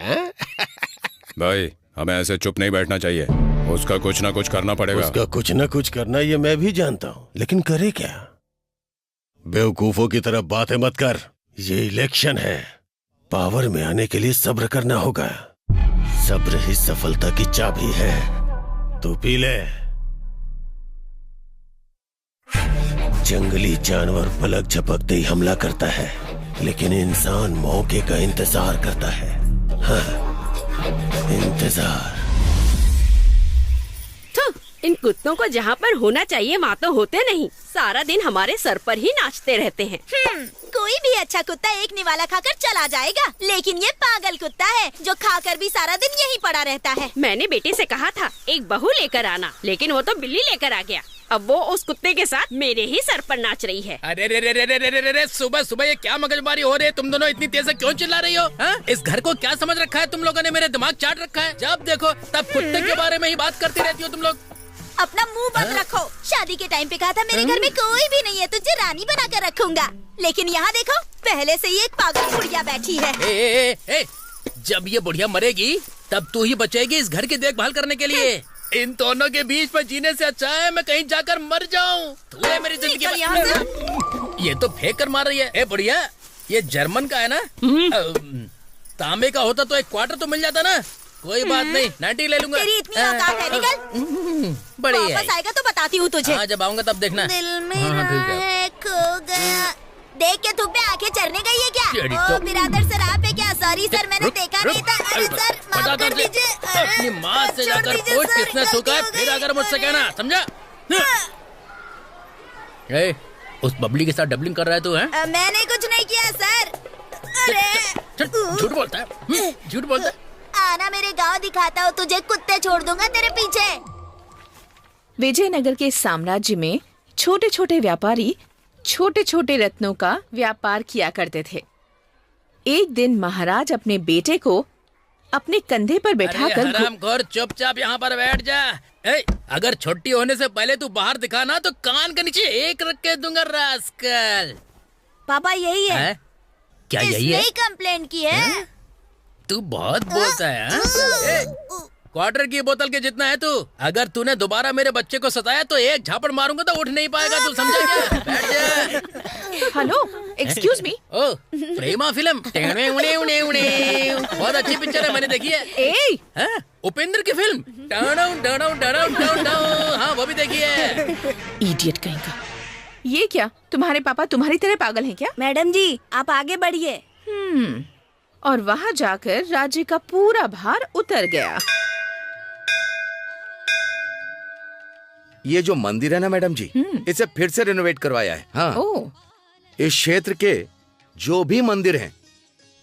भाई, हमें ऐसे चुप नहीं बैठना चाहिए, उसका कुछ ना कुछ करना पड़ेगा। उसका कुछ ना कुछ करना ये मैं भी जानता हूँ, लेकिन करे क्या? बेवकूफों की तरह बातें मत कर। ये इलेक्शन है, पावर में आने के लिए सब्र करना होगा। सब्र ही सफलता की चाबी है। तू पी ले। जंगली जानवर पलक झपकते ही हमला करता है, लेकिन इंसान मौके का इंतजार करता है। हाँ, इंतजार। इन कुत्तों को जहाँ पर होना चाहिए वहाँ तो होते नहीं, सारा दिन हमारे सर पर ही नाचते रहते हैं। कोई भी अच्छा कुत्ता एक निवाला खाकर चला जाएगा, लेकिन ये पागल कुत्ता है जो खाकर भी सारा दिन यहीं पड़ा रहता है। मैंने बेटे से कहा था एक बहू लेकर आना, लेकिन वो तो बिल्ली लेकर आ गया। अब वो उस कुत्ते के साथ मेरे ही सर पर नाच रही है। अरे रे रे रे रे रे रे रे, सुबह सुबह ये क्या मगजमारी हो रही है? तुम दोनों इतनी तेज से क्यों चिल्ला रही हो? हा? इस घर को क्या समझ रखा है तुम लोगों ने? मेरे दिमाग चाट रखा है। जब देखो तब कुत्ते के बारे में ही बात करती रहती हो तुम लोग। अपना मुंह बंद रखो। शादी के टाइम पे कहा था मेरे घर में कोई भी नहीं है, तुझे रानी बना कर रखूंगा, लेकिन यहाँ देखो पहले से ही एक पागल बुढ़िया बैठी है। ए, जब ये बुढ़िया मरेगी तब तू ही बचेगी इस घर की देखभाल करने के लिए। इन दोनों के बीच में जीने से अच्छा है मैं कहीं जाकर मर जाऊं। तू है मेरी जिंदगी में। ये तो फेंक कर मार रही है। ए बुढ़िया, ये जर्मन का है ना? तांबे का होता तो एक क्वार्टर तो मिल जाता ना। कोई बात नहीं, 90 ले लूंगा। तेरी इतनी औकात है, निकल। बढ़िया। वापस आएगा तो बताती हूँ तुझे। हाँ, जब आऊंगा तब देखना। दिल में है खो गया। देख के तुम पे आंखें चढ़ने गई है क्या? ओ बिरादर सर, आप है क्या? सॉरी सर, मैंने देखा नहीं था। अरे सर माफ कर दीजिए। अपनी माँ से जाकर पूछ किसने थूका है, फिर अगर मुझसे कहना, समझा? उस बबली के साथ डबलिंग कर रहा है तू? है मैंने कुछ नहीं किया सर। अरे झूठ बोलता है, झूठ बोलता है। आना मेरे गांव दिखाता हूँ तुझे, कुत्ते छोड़ दूंगा तेरे पीछे। विजयनगर के साम्राज्य में छोटे छोटे व्यापारी छोटे छोटे रत्नों का व्यापार किया करते थे। एक दिन महाराज अपने बेटे को अपने कंधे पर बैठाकर हरामखोर, चुपचाप यहाँ पर बैठ जा। अगर छुट्टी होने से पहले तू बाहर दिखाना तो कान के नीचे एक रख के दूंगा रास्कल। पापा यही है। क्या यही है? कंप्लेंट की है। तू बहुत बोलता है। क्वार्टर की बोतल के जितना है तू। अगर तूने दोबारा मेरे बच्चे को सताया तो एक झापड़ मारूंगा तो उठ नहीं पाएगा। तू समझा क्या? बैठ जा। Hello, excuse me. ओ, प्रेमा फिल्म। बहुत अच्छी पिक्चर है, मैंने देखी है। उपेंद्र की फिल्म। हाँ, वो भी देखी है। इडियट कहीं का। ये क्या, तुम्हारे पापा तुम्हारी तरह पागल हैं क्या? मैडम जी आप आगे बढ़िए। और वहाँ जाकर राज्य का पूरा भार उतर गया। ये जो मंदिर है ना मैडम जी, इसे फिर से रिनोवेट करवाया है। हाँ, इस क्षेत्र के जो भी मंदिर हैं,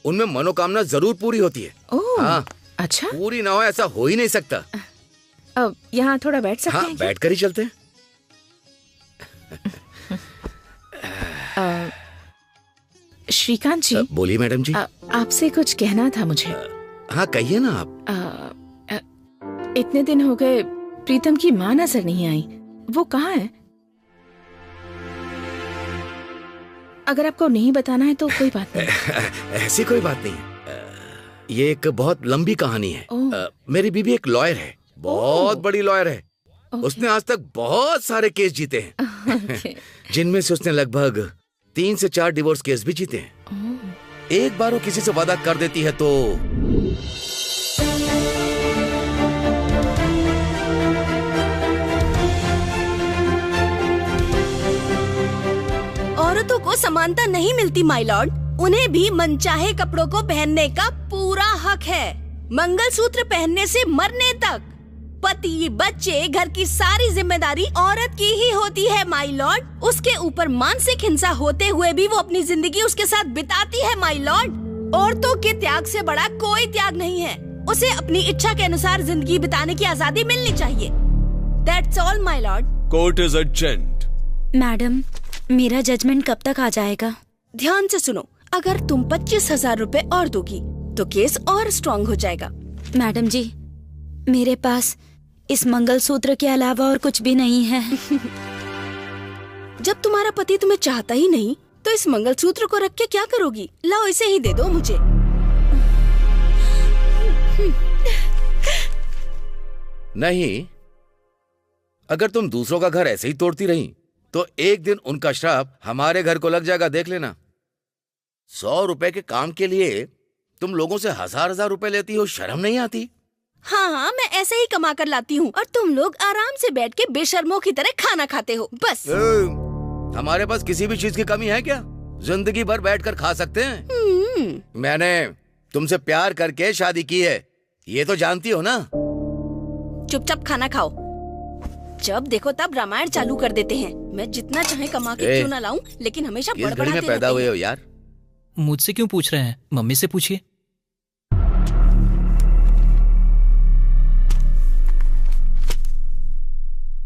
उनमें मनोकामना जरूर पूरी होती है। हाँ, अच्छा, पूरी ना हो ऐसा हो ही नहीं सकता। अब यहाँ थोड़ा बैठ सकते हैं? बैठ कर ही चलते हैं। श्रीकांत जी। बोलिए मैडम जी। आपसे कुछ कहना था मुझे। हाँ कहिए ना आप। इतने दिन हो गए प्रीतम की माँ नजर नहीं आई, वो कहाँ है? अगर आपको नहीं बताना है तो कोई बात नहीं। ऐसी कोई बात नहीं। ये एक बहुत लंबी कहानी है। मेरी बीबी एक लॉयर है, बहुत बड़ी लॉयर है। उसने आज तक बहुत सारे केस जीते हैं, जिनमें से उसने लगभग 3 से 4 डिवोर्स केस भी जीते हैं। एक बार वो किसी से वादा कर देती है तो औरतों को समानता नहीं मिलती माय लॉर्ड। उन्हें भी मनचाहे कपड़ों को पहनने का पूरा हक है, मंगलसूत्र पहनने से मरने तक। पति, बच्चे, घर की सारी जिम्मेदारी औरत की ही होती है माय लॉर्ड। उसके ऊपर मानसिक हिंसा होते हुए भी वो अपनी जिंदगी उसके साथ बिताती है माय लॉर्ड। औरतों के त्याग से बड़ा कोई त्याग नहीं है। उसे अपनी इच्छा के अनुसार जिंदगी बिताने की आजादी मिलनी चाहिए। That's all my lord. Court is adjourned. Madam, मेरा जजमेंट कब तक आ जाएगा? ध्यान से सुनो, अगर तुम 25,000 रुपए और दोगी तो केस और स्ट्रॉन्ग हो जाएगा। मैडम जी, मेरे पास इस मंगलसूत्र के अलावा और कुछ भी नहीं है। जब तुम्हारा पति तुम्हें चाहता ही नहीं तो इस मंगलसूत्र को रख के क्या करोगी? लाओ इसे ही दे दो मुझे। नहीं, अगर तुम दूसरों का घर ऐसे ही तोड़ती रही तो एक दिन उनका श्राप हमारे घर को लग जाएगा, देख लेना। 100 रुपए के काम के लिए तुम लोगों से 1000-1000 रुपए लेती हो, शर्म नहीं आती? हाँ हाँ, मैं ऐसे ही कमा कर लाती हूँ और तुम लोग आराम से बैठ के बेशर्मों की तरह खाना खाते हो, बस। हमारे पास किसी भी चीज की कमी है क्या? जिंदगी भर बैठकर खा सकते हैं। मैंने तुमसे प्यार करके शादी की है, ये तो जानती हो ना। चुपचाप खाना खाओ। जब देखो तब रामायण चालू कर देते हैं। मैं जितना चाहे कमा के क्यों ना लाऊं, लेकिन हमेशा बड़बड़ाते रहते हैं। पैदा हुए हो यार। मुझसे क्यों पूछ रहे हैं? मम्मी से पूछिए।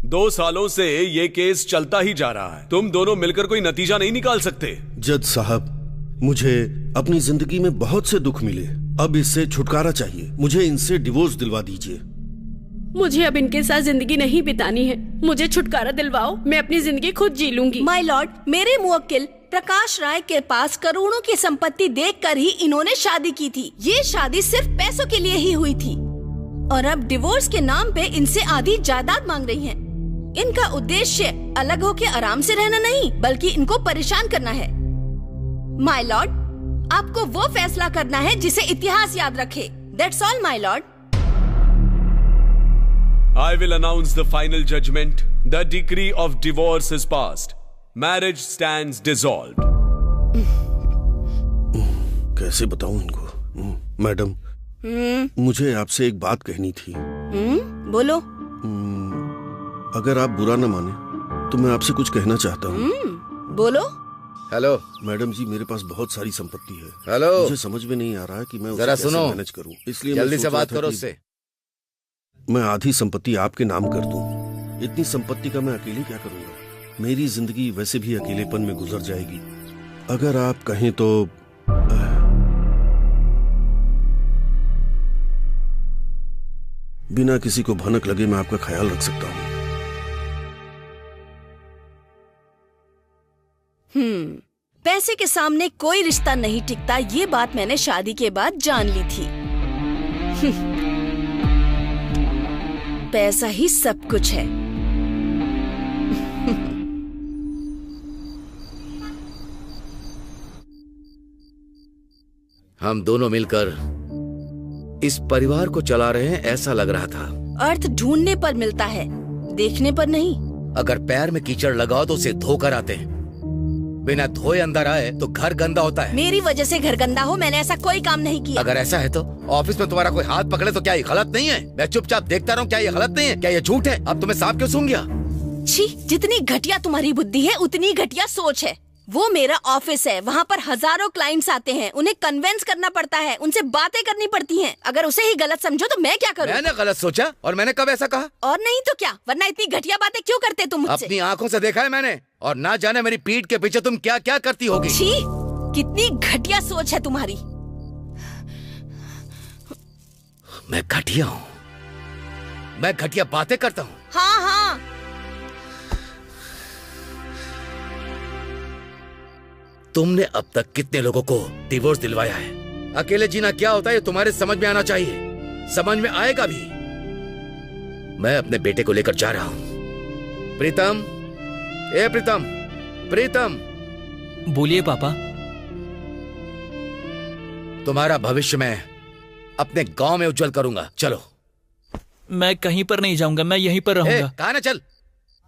दो सालों से ये केस चलता ही जा रहा है। तुम दोनों मिलकर कोई नतीजा नहीं निकाल सकते? जज साहब, मुझे अपनी जिंदगी में बहुत से दुख मिले, अब इससे छुटकारा चाहिए। मुझे इनसे डिवोर्स दिलवा दीजिए। मुझे अब इनके साथ जिंदगी नहीं बितानी है। मुझे छुटकारा दिलवाओ, मैं अपनी जिंदगी खुद जी लूंगी। माय लॉर्ड, मेरे मुवक्किल प्रकाश राय के पास करोड़ों की संपत्ति देखकर ही इन्होंने शादी की थी। ये शादी सिर्फ पैसों के लिए ही हुई थी और अब डिवोर्स के नाम पे इनसे आधी जायदाद मांग रही हैं। इनका उद्देश्य अलग होके आराम से रहना नहीं, बल्कि इनको परेशान करना है। माय लॉर्ड, आपको वो फैसला करना है जिसे इतिहास याद रखे। That's all, my lord. I will announce the final judgment. The decree of divorce is passed. Marriage stands dissolved. कैसे बताऊं इनको? मैडम, मुझे आपसे एक बात कहनी थी। बोलो। अगर आप बुरा न माने तो मैं आपसे कुछ कहना चाहता हूँ। बोलो। हेलो मैडम जी, मेरे पास बहुत सारी संपत्ति है। हेलो, मुझे समझ में नहीं आ रहा है कि मैं उसे जरा कैसे सुनो, मैनेज करूं। इसलिए जल्दी से बात करो उससे। मैं आधी संपत्ति आपके नाम कर दूं। इतनी संपत्ति का मैं अकेले क्या करूंगा? मेरी जिंदगी वैसे भी अकेलेपन में गुजर जाएगी। अगर आप कहें तो बिना किसी को भनक लगे मैं आपका ख्याल रख सकता हूं। पैसे के सामने कोई रिश्ता नहीं टिकता, ये बात मैंने शादी के बाद जान ली थी। पैसा ही सब कुछ है। हम दोनों मिलकर इस परिवार को चला रहे हैं ऐसा लग रहा था। अर्थ ढूंढने पर मिलता है, देखने पर नहीं। अगर पैर में कीचड़ लगाओ तो उसे धोकर आते हैं, बिना धोए अंदर आए तो घर गंदा होता है। मेरी वजह से घर गंदा हो? मैंने ऐसा कोई काम नहीं किया। अगर ऐसा है तो ऑफिस में तुम्हारा कोई हाथ पकड़े तो क्या ये गलत नहीं है? मैं चुपचाप देखता रहूं, क्या ये गलत नहीं है? क्या ये झूठ है? अब तुम्हें सांप क्यों सूंघ गया? छी, जितनी घटिया तुम्हारी बुद्धि है उतनी घटिया सोच है। वो मेरा ऑफिस है, वहाँ पर हजारों क्लाइंट्स आते हैं, उन्हें कन्विंस करना पड़ता है, उनसे बातें करनी पड़ती हैं। अगर उसे ही गलत समझो तो मैं क्या करूँ? मैंने गलत सोचा? और मैंने कब ऐसा कहा? और नहीं तो क्या, वरना इतनी घटिया बातें क्यों करते तुम मुझसे? अपनी आंखों से देखा है मैंने, और ना जाने मेरी पीठ के पीछे तुम क्या क्या करती होगी। छी, कितनी घटिया सोच है तुम्हारी। मैं घटिया हूँ? मैं घटिया बातें करता हूँ? हाँ हाँ। तुमने अब तक कितने लोगों को डिवोर्स दिलवाया है? अकेले जीना क्या होता है ये तुम्हारे समझ में आना चाहिए, समझ में आएगा भी। मैं अपने बेटे को लेकर जा रहा हूं। प्रीतम, ए प्रीतम, प्रीतम, बोलिए पापा। तुम्हारा भविष्य मैं अपने गांव में उज्जवल करूंगा। चलो। मैं कहीं पर नहीं जाऊंगा, मैं यहीं पर रहूंगा। कहाँ ना चल।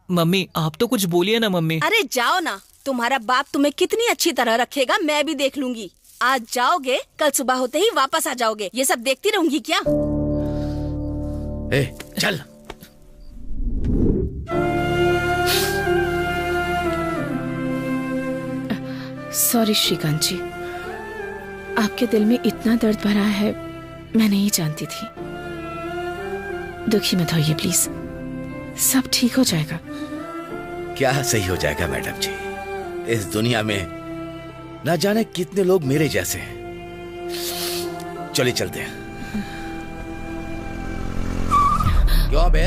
मम्मी आप तो कुछ बोलिए ना मम्मी। अरे जाओ ना, तुम्हारा बाप तुम्हें कितनी अच्छी तरह रखेगा मैं भी देख लूंगी। आज जाओगे, कल सुबह होते ही वापस आ जाओगे। ये सब देखती रहूंगी क्या? चल। सॉरी श्रीकांत जी, आपके दिल में इतना दर्द भरा है मैं नहीं जानती थी। दुखी मत होइए प्लीज, सब ठीक हो जाएगा। क्या सही हो जाएगा मैडम जी, इस दुनिया में न जाने कितने लोग मेरे जैसे हैं। चलिए चलते हैं। क्यों बे,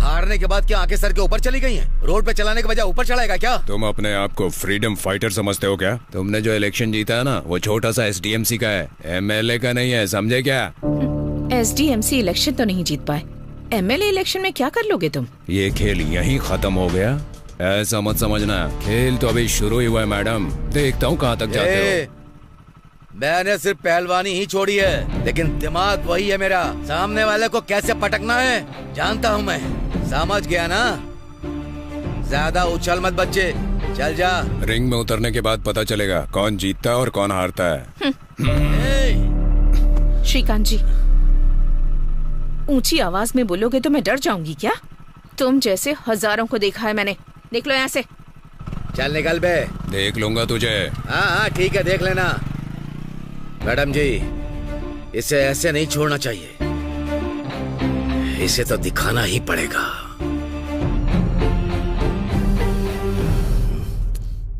हारने के बाद क्या आंखें सर के ऊपर चली गई हैं? रोड पे चलाने के बजाय ऊपर चलाएगा क्या? तुम अपने आप को फ्रीडम फाइटर समझते हो क्या? तुमने जो इलेक्शन जीता है ना, वो छोटा सा SDMC का है, MLA का नहीं है, समझे क्या? SDMC इलेक्शन तो नहीं जीत पाए, MLA इलेक्शन में क्या कर लोगे तुम? ये खेल यहीं खत्म हो गया, ऐसा मत समझना। खेल तो अभी शुरू ही हुआ है मैडम, देखता हूँ कहाँ तक जाते हो। मैंने सिर्फ पहलवानी ही छोड़ी है, लेकिन दिमाग वही है मेरा। सामने वाले को कैसे पटकना है जानता हूँ मैं, समझ गया ना? ज्यादा उछल मत बच्चे, चल जा। रिंग में उतरने के बाद पता चलेगा कौन जीतता है और कौन हारता है। श्रीकांत जी, ऊंची आवाज में बोलोगे तो मैं डर जाऊंगी क्या? तुम जैसे हजारों को देखा है मैंने। निकलो यहाँ से। चल निकल बे। देख लूंगा तुझे। हाँ ठीक है, देख लेना। मैडम जी, इसे ऐसे नहीं छोड़ना चाहिए, इसे तो दिखाना ही पड़ेगा।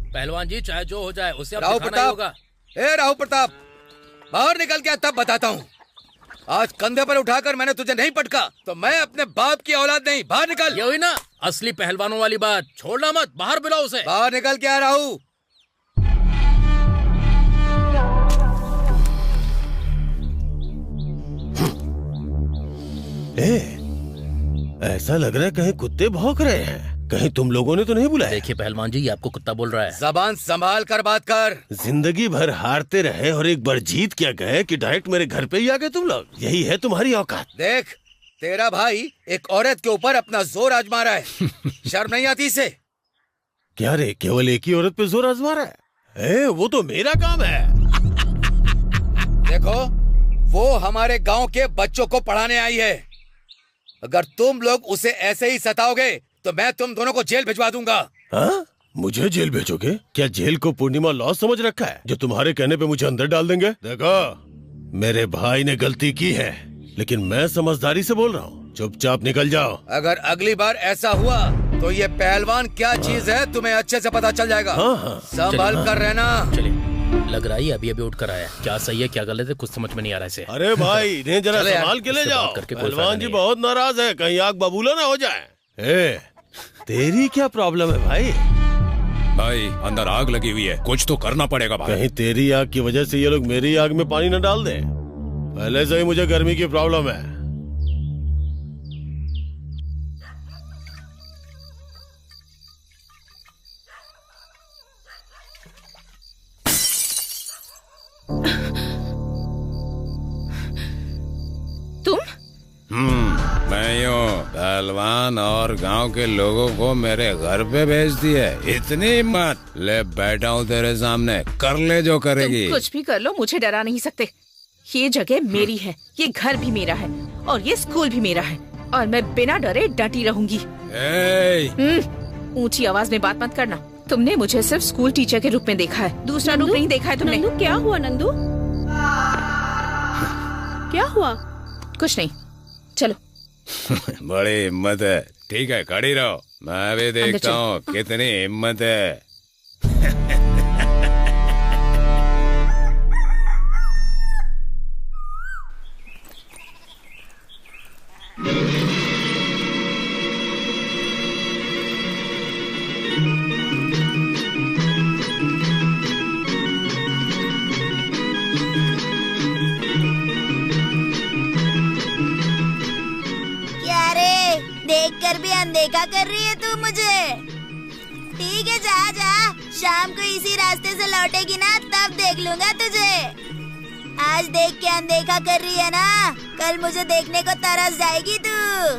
पहलवान जी, चाहे जो हो जाए उसे अब राव दिखाना ही होगा। राव प्रताप, बाहर निकल के तब बताता हूँ। आज कंधे पर उठाकर मैंने तुझे नहीं पटका तो मैं अपने बाप की औलाद नहीं। बाहर निकल। ये हुई ना असली पहलवानों वाली बात, छोड़ना मत, बाहर बुलाओ उसे। बाहर निकल के आ रहा हूँ। ऐसा लग रहा है कहीं कुत्ते भौंक रहे हैं। कहीं तुम लोगों ने तो नहीं बुलाया? देखिए पहलवान जी, ये आपको कुत्ता बोल रहा है। जबान संभाल कर बात कर। जिंदगी भर हारते रहे और एक बार जीत क्या गए कि डायरेक्ट मेरे घर पे ही आ गए तुम लोग। यही है तुम्हारी औकात। देख, तेरा भाई एक औरत के ऊपर अपना जोर आजमा रहा है। शर्म नहीं आती इसे? क्या रे, केवल एक ही औरत पे जोर आजमा रहा है? वो तो मेरा काम है। देखो, वो हमारे गांव के बच्चों को पढ़ाने आई है। अगर तुम लोग उसे ऐसे ही सताओगे तो मैं तुम दोनों को जेल भिजवा दूंगा। हाँ? मुझे जेल भेजोगे? क्या जेल को पूर्णिमा लॉ समझ रखा है जो तुम्हारे कहने पे मुझे अंदर डाल देंगे? देखो, मेरे भाई ने गलती की है, लेकिन मैं समझदारी से बोल रहा हूँ, चुपचाप निकल जाओ। अगर अगली बार ऐसा हुआ तो ये पहलवान क्या चीज है तुम्हें अच्छे से पता चल जाएगा। संभल कर रहना। चलिए, लग रहा है अभी उठ कर आया। क्या सही है क्या गलत है कुछ समझ में नहीं आ रहा है इसे। अरे भाई, इन्हें जरा संभाल के ले जाओ। पहलवान जी बहुत नाराज है, कहीं आग बबूला ना हो जाए। तेरी क्या प्रॉब्लम है भाई? भाई, अंदर आग लगी हुई है, कुछ तो करना पड़ेगा भाई। कहीं तेरी आग की वजह से ये लोग मेरी आग में पानी न डाल दें। पहले से ही मुझे गर्मी की प्रॉब्लम है। मैं यूँ पहलवान और गांव के लोगों को मेरे घर पे भेज दिए। इतनी हिम्मत? ले बैठा हूँ तेरे सामने, कर ले जो करेगी। तुम कुछ भी कर लो, मुझे डरा नहीं सकते। ये जगह मेरी है, ये घर भी मेरा है और ये स्कूल भी मेरा है और मैं बिना डरे डटी रहूंगी। ऊंची आवाज में बात मत करना। तुमने मुझे सिर्फ स्कूल टीचर के रूप में देखा है, दूसरा रूप नहीं देखा है तुमने। नंदू, क्या हुआ नंदू? क्या हुआ? कुछ नहीं, चलो। बड़ी हिम्मत है। ठीक है, खड़ी रहो, मैं भी देखता हूँ कितनी हिम्मत है। देखकर भी अनदेखा कर रही है तू मुझे। ठीक है, जा जा। शाम को इसी रास्ते से लौटेगी ना, तब देख लूंगा तुझे। आज देख के अनदेखा कर रही है ना, कल मुझे देखने को तरस जाएगी तू।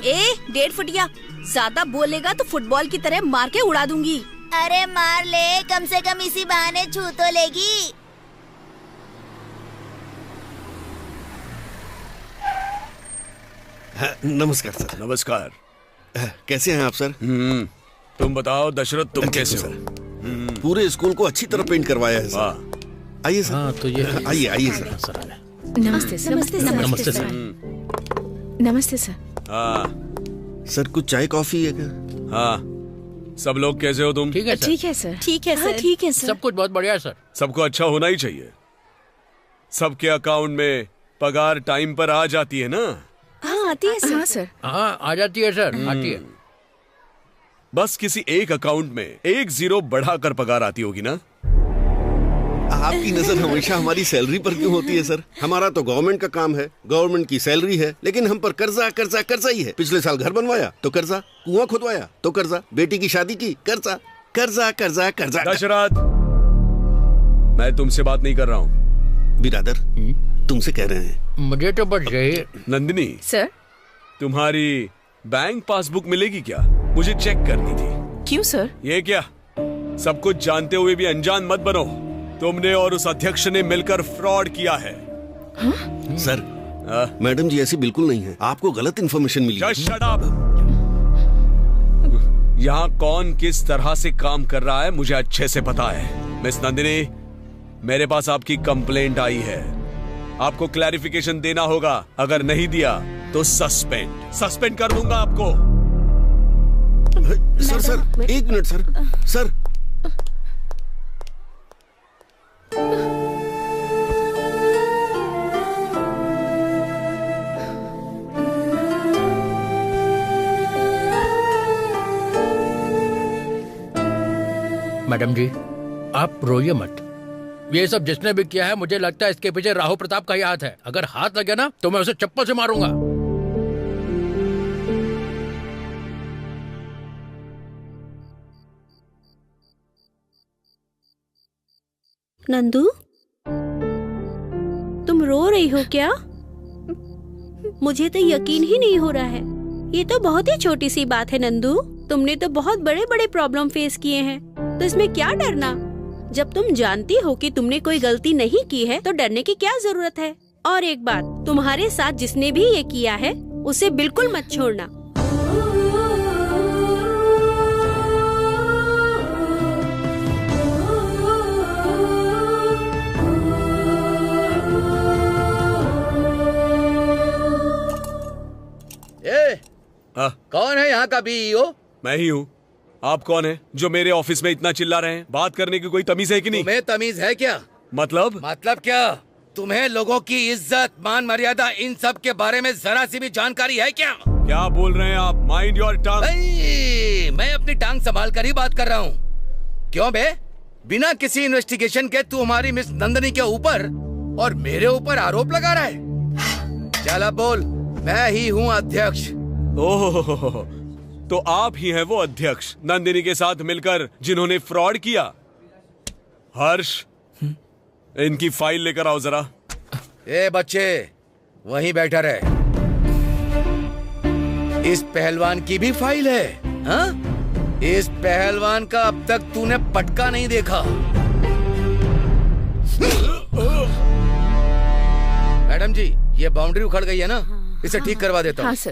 1.5 फुटिया, ज्यादा बोलेगा तो फुटबॉल की तरह मार के उड़ा दूंगी। अरे मार ले, कम से कम इसी बहाने छू तो लेगी। नमस्कार सर। नमस्कार। कैसे हैं आप सर? तुम बताओ दशरथ, तुम कैसे हो? पूरे स्कूल को अच्छी तरह पेंट करवाया है सर। आइए सर। हाँ, तो ये आइए आइए सर। नमस्ते सर। नमस्ते सर। नमस्ते सर। हाँ सर, कुछ चाय कॉफी है क्या? हाँ, सब लोग कैसे हो तुम? ठीक है सर। ठीक है सर। ठीक है सर। ठीक है सर। सब कुछ बहुत बढ़िया है सर। सबको अच्छा होना ही चाहिए। सबके अकाउंट में पगार टाइम पर आ जाती है ना? हाँ, आती है सर। हाँ सर। हाँ, आ जाती है सर, आती है। बस किसी एक अकाउंट में 1 0 बढ़ाकर पगार आती होगी ना? आपकी नजर हमेशा हमारी सैलरी पर क्यों होती है सर? हमारा तो गवर्नमेंट का काम है, गवर्नमेंट की सैलरी है, लेकिन हम पर कर्जा कर्जा कर्जा ही है। पिछले साल घर बनवाया तो कर्जा, कुआं खुदवाया तो कर्जा, बेटी की शादी की कर्जा, कर्जा कर्जा कर्जा। दशरथ, मैं तुमसे बात नहीं कर रहा हूँ। बिरादर, तुमसे कह रहे हैं। मुझे तो बस यही। नंदिनी सर, तुम्हारी बैंक पासबुक मिलेगी क्या? मुझे चेक करनी थी। क्यों सर? ये क्या, सब कुछ जानते हुए भी अनजान मत बनो। तुमने और उस अध्यक्ष ने मिलकर फ्रॉड किया है। हाँ? सर, मैडम जी ऐसी बिल्कुल नहीं है, आपको गलत इन्फॉर्मेशन मिली। Just shut up! यहाँ कौन किस तरह से काम कर रहा है मुझे अच्छे से पता है। मिस नंदिनी, मेरे पास आपकी कंप्लेंट आई है, आपको क्लैरिफिकेशन देना होगा। अगर नहीं दिया तो सस्पेंड कर दूंगा आपको। Sir 1 minute sir. मैडम जी, आप रोइए मत। ये सब जिसने भी किया है, मुझे लगता है इसके पीछे राहु प्रताप का ही हाथ है। अगर हाथ लगे ना तो मैं उसे चप्पल से मारूंगा। नंदू, तुम रो रही हो क्या? मुझे तो यकीन ही नहीं हो रहा है। ये तो बहुत ही छोटी सी बात है नंदू। तुमने तो बहुत बड़े बड़े प्रॉब्लम फेस किए हैं, तो इसमें क्या डरना? जब तुम जानती हो कि तुमने कोई गलती नहीं की है तो डरने की क्या जरूरत है? और एक बात, तुम्हारे साथ जिसने भी ये किया है उसे बिल्कुल मत छोड़ना। कौन है यहाँ का बीईओ? मैं ही हूँ। आप कौन है जो मेरे ऑफिस में इतना चिल्ला रहे हैं? बात करने की कोई तमीज है कि नहीं? तुम्हें तमीज है क्या? मतलब क्या? तुम्हें लोगों की इज्जत, मान मर्यादा, इन सब के बारे में जरा सी भी जानकारी है क्या? क्या बोल रहे हैं आप? Mind your tongue. मैं अपनी टांग संभाल कर ही बात कर रहा हूँ। क्यों बे? बिना किसी इन्वेस्टिगेशन के तू हमारी मिस नंदिनी के ऊपर और मेरे ऊपर आरोप लगा रहा है। चल अब बोल। मैं ही हूँ अध्यक्ष। ओह, तो आप ही हैं वो अध्यक्ष नंदिनी के साथ मिलकर जिन्होंने फ्रॉड किया। हर्ष, इनकी फाइल लेकर आओ जरा। ए बच्चे, वहीं बैठा रहे। इस पहलवान की भी फाइल है? हाँ? इस पहलवान का अब तक तूने पटका नहीं देखा। मैडम जी, ये बाउंड्री उखड़ गई है ना, इसे ठीक करवा देता हूँ। हाँ सर,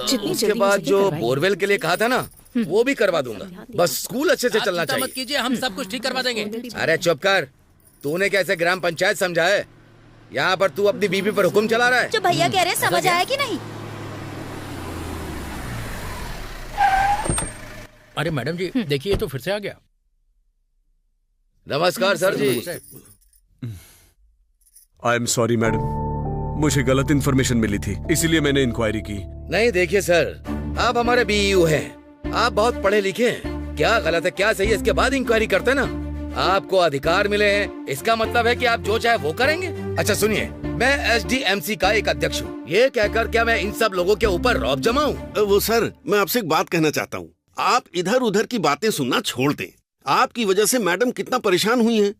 जितनी उसके जल्दी बाद हो सके जो करवाइए। बोरवेल के लिए कहा था ना, वो भी करवा दूंगा। बस स्कूल अच्छे से चलना मत चाहिए। कीजिए, हम सब कुछ ठीक करवा देंगे। अरे चुप कर। तूने कैसे ग्राम पंचायत समझा है? यहाँ पर तू अपनी बीबी पर हुक्म चला रहा है। जो भैया कह रहे हैं समझ आया कि नहीं? अरे मैडम जी, देखिए तो फिर से आ गया। नमस्कार sir ji. I am sorry madam, मुझे गलत इन्फॉर्मेशन मिली थी, इसीलिए मैंने इंक्वायरी की। नहीं देखिए सर, आप हमारे बीईओ हैं, आप बहुत पढ़े लिखे हैं। क्या गलत है क्या सही है इसके बाद इंक्वायरी करते हैं ना। आपको अधिकार मिले हैं, इसका मतलब है कि आप जो चाहे वो करेंगे। अच्छा सुनिए, मैं एसडीएमसी का एक अध्यक्ष हूँ। ये कहकर क्या मैं इन सब लोगों के ऊपर रौब जमाऊं? वो सर, मैं आपसे एक बात कहना चाहता हूँ। आप इधर उधर की बातें सुनना छोड़ दें। आपकी वजह से मैडम कितना परेशान हुई हैं।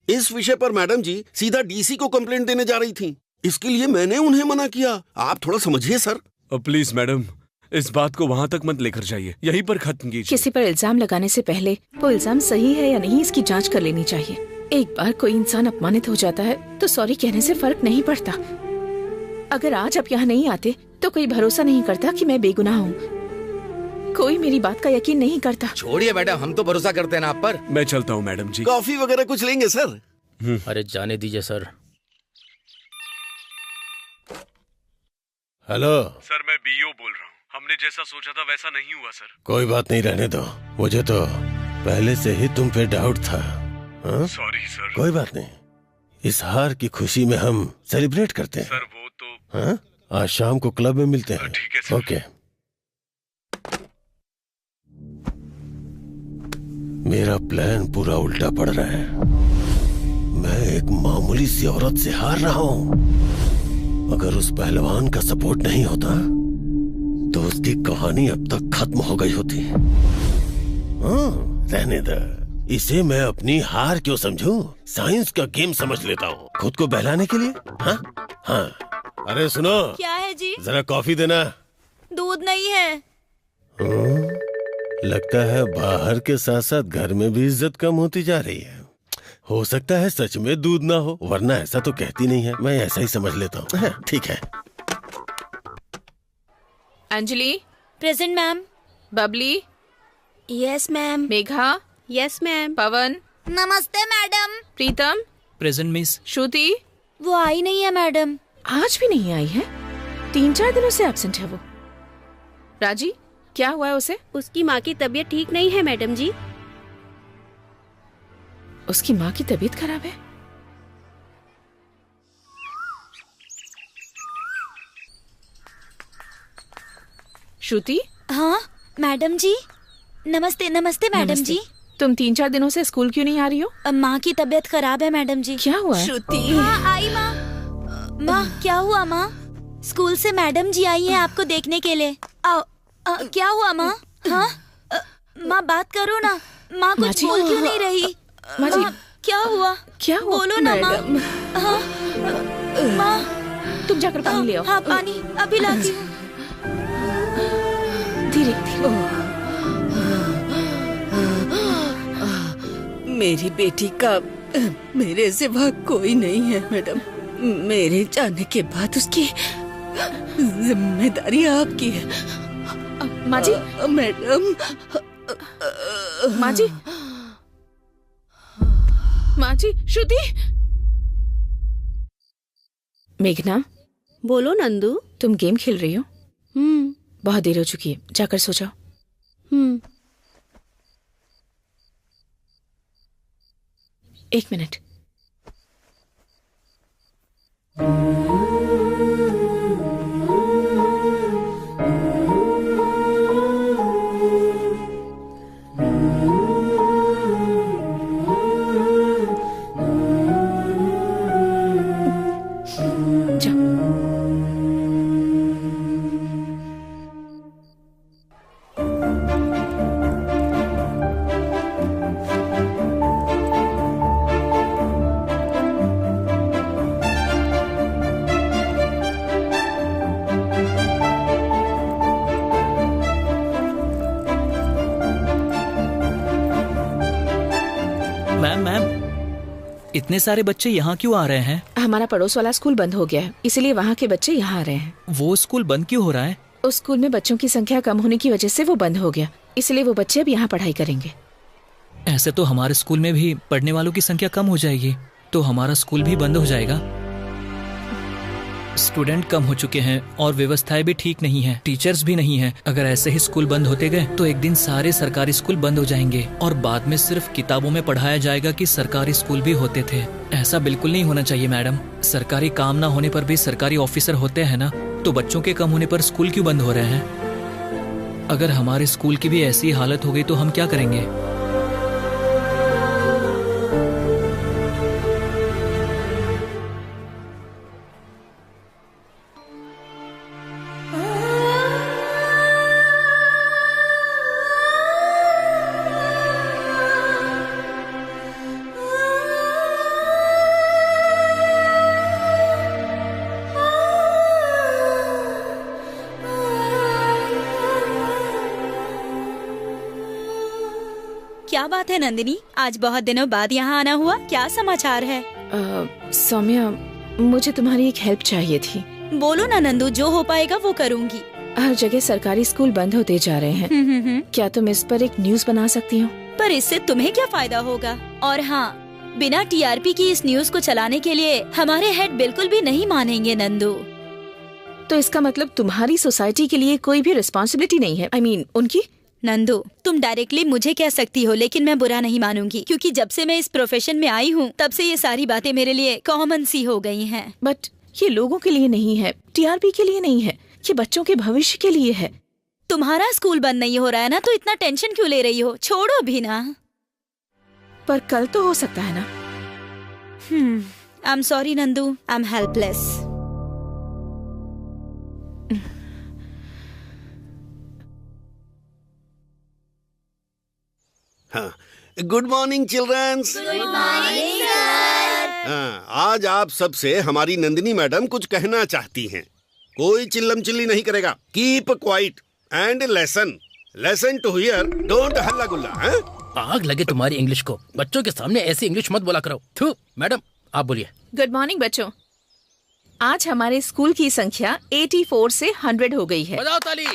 इस विषय पर मैडम जी सीधा डीसी को कंप्लेंट देने जा रही थी। इसके लिए मैंने उन्हें मना किया। आप थोड़ा समझिए सर। प्लीज मैडम, इस बात को वहाँ तक मत लेकर जाइए, यहीं पर खत्म कीजिए। किसी पर इल्जाम लगाने से पहले वो इल्जाम सही है या नहीं इसकी जांच कर लेनी चाहिए। एक बार कोई इंसान अपमानित हो जाता है तो सॉरी कहने से फर्क नहीं पड़ता। अगर आज आप यहाँ नहीं आते तो कोई भरोसा नहीं करता कि मैं बेगुनाह हूँ। कोई मेरी बात का यकीन नहीं करता। छोड़िए मैडम, हम तो भरोसा करते हैं ना आप पर। मैं चलता हूँ मैडम जी। कॉफी वगैरह कुछ लेंगे सर? अरे जाने दीजिए सर। हेलो सर, मैं बीओ बोल रहा हूँ। हमने जैसा सोचा था वैसा नहीं हुआ सर। कोई बात नहीं, रहने दो। मुझे तो पहले से ही तुम पे डाउट था। Sorry sir. कोई बात नहीं, इस हार की खुशी में हम सेलिब्रेट करते हैं। सर वो तो आज शाम को क्लब में मिलते हैं। ठीक है सर। ओके। मेरा प्लान पूरा उल्टा पड़ रहा है। मैं एक मामूली सी औरत से हार रहा हूँ। अगर उस पहलवान का सपोर्ट नहीं होता तो उसकी कहानी अब तक खत्म हो गई होती। रहने दे, इसे मैं अपनी हार क्यों समझूं? साइंस का गेम समझ लेता हूँ खुद को बहलाने के लिए। हाँ। अरे सुनो, क्या है जी? जरा कॉफी देना। दूध नहीं है। लगता है बाहर के साथ साथ घर में भी इज्जत कम होती जा रही है। हो सकता है सच में दूध ना हो, वरना ऐसा तो कहती नहीं है। मैं ऐसा ही समझ लेता हूँ। ठीक है। Anjali. Present ma'am. Babli. Yes ma'am. Megha. Yes ma'am. Pawan. नमस्ते madam. Pritam. Present miss. Shruti. वो आई नहीं है मैडम। आज भी नहीं आई है? 3-4 दिनों से एब्सेंट है वो। राजी, क्या हुआ है उसे? उसकी माँ की तबीयत ठीक नहीं है मैडम जी। उसकी माँ की तबीयत खराब है? श्रुति। हाँ मैडम जी। नमस्ते। नमस्ते मैडम जी। तुम 3-4 दिनों से स्कूल क्यों नहीं आ रही हो? माँ की तबीयत खराब है मैडम जी। क्या हुआ है? श्रुति। हाँ आई माँ। माँ क्या हुआ माँ? स्कूल से मैडम जी आई हैं आपको देखने के लिए। क्या हुआ माँ? हाँ माँ बात करो ना। माँ कुछ बोल क्यों नहीं रही? माँ जी क्या हुआ? क्या हुआ? बोलो ना माँ। हाँ तुम जाकर पानी ले आओ। हाँ पानी अभी लाती हूँ। धीरे धीरे। मेरी बेटी का मेरे सिवा कोई नहीं है मैडम। मेरे जाने के बाद उसकी जिम्मेदारी आपकी है। माँ जी। मैडम। माँ जी। माँ जी। श्रुति। मेघना। बोलो नंदू। तुम गेम खेल रही हो? बहुत देर हो चुकी है, जाकर सो जाओ। 1 मिनट। इतने सारे बच्चे यहाँ क्यों आ रहे हैं? हमारा पड़ोस वाला स्कूल बंद हो गया है, इसलिए वहाँ के बच्चे यहाँ आ रहे हैं। वो स्कूल बंद क्यों हो रहा है? उस स्कूल में बच्चों की संख्या कम होने की वजह से वो बंद हो गया, इसलिए वो बच्चे अब यहाँ पढ़ाई करेंगे। ऐसे तो हमारे स्कूल में भी पढ़ने वालों की संख्या कम हो जाएगी, तो हमारा स्कूल भी बंद हो जाएगा। स्टूडेंट कम हो चुके हैं और व्यवस्थाएं भी ठीक नहीं है, टीचर्स भी नहीं है। अगर ऐसे ही स्कूल बंद होते गए तो एक दिन सारे सरकारी स्कूल बंद हो जाएंगे और बाद में सिर्फ किताबों में पढ़ाया जाएगा कि सरकारी स्कूल भी होते थे। ऐसा बिल्कुल नहीं होना चाहिए मैडम। सरकारी काम ना होने पर भी सरकारी ऑफिसर होते हैं ना, तो बच्चों के कम होने पर स्कूल क्यों बंद हो रहे हैं? अगर हमारे स्कूल की भी ऐसी हालत हो गई तो हम क्या करेंगे? क्या बात है नंदिनी, आज बहुत दिनों बाद यहाँ आना हुआ, क्या समाचार है? सौम्या, मुझे तुम्हारी एक हेल्प चाहिए थी। बोलो ना नंदू, जो हो पाएगा वो करूँगी। हर जगह सरकारी स्कूल बंद होते जा रहे हैं। क्या तुम इस पर एक न्यूज़ बना सकती हो? पर इससे तुम्हें क्या फायदा होगा? और हाँ, बिना टीआरपी की इस न्यूज़ को चलाने के लिए हमारे हेड बिल्कुल भी नहीं मानेंगे नंदू। तो इसका मतलब तुम्हारी सोसाइटी के लिए कोई भी रिस्पॉन्सिबिलिटी नहीं है? I mean, उनकी? नंदू, तुम डायरेक्टली मुझे कह सकती हो, लेकिन मैं बुरा नहीं मानूंगी, क्योंकि जब से मैं इस प्रोफेशन में आई हूँ तब से ये सारी बातें मेरे लिए कॉमन सी हो गई हैं। बट ये लोगों के लिए नहीं है, टीआरपी के लिए नहीं है, ये बच्चों के भविष्य के लिए है। तुम्हारा स्कूल बंद नहीं हो रहा है ना, तो इतना टेंशन क्यों ले रही हो? छोड़ो भी ना। पर कल तो हो सकता है ना। I am sorry Nandu, I am helpless. Good morning childrens. Good morning sir. आज आप सबसे हमारी नंदिनी मैडम कुछ कहना चाहती हैं। कोई चिल्लम चिल्ली नहीं करेगा। Keep quiet and listen to here, don't हल्ला गुल्ला। आग लगे तुम्हारी इंग्लिश को, बच्चों के सामने ऐसी इंग्लिश मत बोला करो। थू, मैडम आप बोलिए। गुड मॉर्निंग बच्चों, आज हमारे स्कूल की संख्या 84 से 100 हो गई है। बजाओ ताली।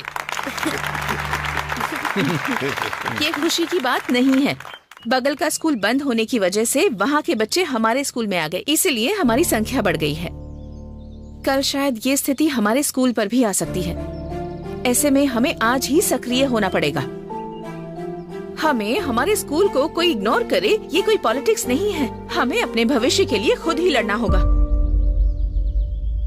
ये खुशी की बात नहीं है। बगल का स्कूल बंद होने की वजह से वहाँ के बच्चे हमारे स्कूल में आ गए, इसीलिए हमारी संख्या बढ़ गई है। कल शायद ये स्थिति हमारे स्कूल पर भी आ सकती है। ऐसे में हमें आज ही सक्रिय होना पड़ेगा। हमें हमारे स्कूल को कोई इग्नोर करे, ये कोई पॉलिटिक्स नहीं है। हमें अपने भविष्य के लिए खुद ही लड़ना होगा।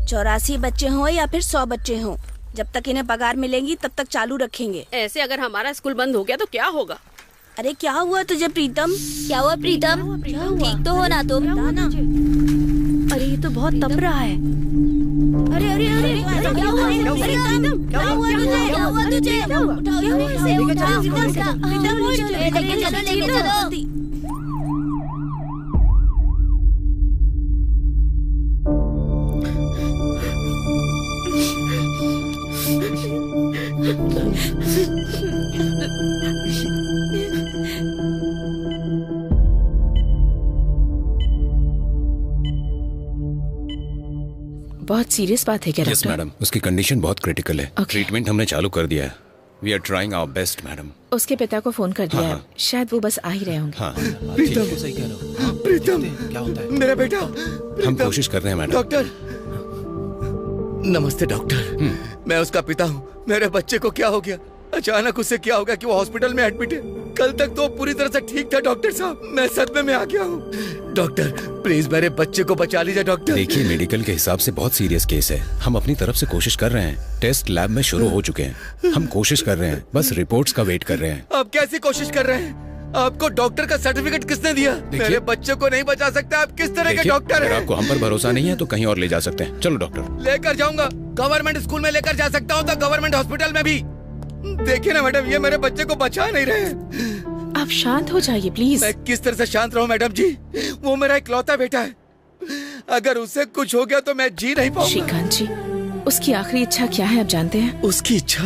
84 बच्चे हों या फिर 100 बच्चे हों, जब तक इन्हें पगार मिलेंगी तब तक चालू रखेंगे। ऐसे अगर हमारा स्कूल बंद हो गया तो क्या होगा? अरे क्या हुआ तुझे प्रीतम? क्या हुआ प्रीतम? ठीक तो हो ना तुम? अरे ये तो बहुत तप रहा है। अरे अरे अरे क्या हुआ? प्रीतम क्या हुआ तुझे? क्या हुआ तुझे? उठाओ इसे, उठाओ इसका। लेके चलो। बहुत सीरियस बात है क्या डॉक्टर? यस मैडम, उसकी कंडीशन बहुत क्रिटिकल है। ट्रीटमेंट हमने चालू कर दिया है। We are trying our best madam. उसके पिता को फोन कर दिया है, शायद वो बस आ ही रहे होंगे। हाँ प्रीतम, सही कह रहे हो। प्रीतम क्या होता है? मेरा बेटा। हम कोशिश कर रहे हैं मैडम। डॉक्टर नमस्ते डॉक्टर, मैं उसका पिता हूँ। मेरे बच्चे को क्या हो गया? अचानक उससे क्या हो गया कि वो हॉस्पिटल में एडमिट है? कल तक तो पूरी तरह से ठीक था डॉक्टर साहब, मैं सदमे में आ गया हूँ। डॉक्टर प्लीज मेरे बच्चे को बचा लीजिए डॉक्टर। देखिए, मेडिकल के हिसाब से बहुत सीरियस केस है। हम अपनी तरफ से कोशिश कर रहे हैं। टेस्ट लैब में शुरू हो चुके हैं। हम कोशिश कर रहे हैं, बस रिपोर्ट्स का वेट कर रहे हैं। आप कैसी कोशिश कर रहे हैं? आपको डॉक्टर का सर्टिफिकेट किसने दिया? मेरे बच्चे को नहीं बचा सकते। आप किस तरह के डॉक्टर हैं? आपको हम पर भरोसा नहीं है तो कहीं और ले जा सकते हैं। चलो डॉक्टर। लेकर जाऊंगा, गवर्नमेंट स्कूल में लेकर जा सकता हूँ तो गवर्नमेंट हॉस्पिटल में भी। देखिए ना मैडम, ये मेरे बच्चे को बचा नहीं रहे। आप शांत हो जाइए प्लीज। मैं किस तरह से शांत रहूं मैडम जी? वो मेरा इकलौता बेटा है। अगर उससे कुछ हो गया तो मैं जी नहीं पाऊंगा। श्रीकांत जी, उसकी आखिरी इच्छा क्या है आप जानते हैं? उसकी इच्छा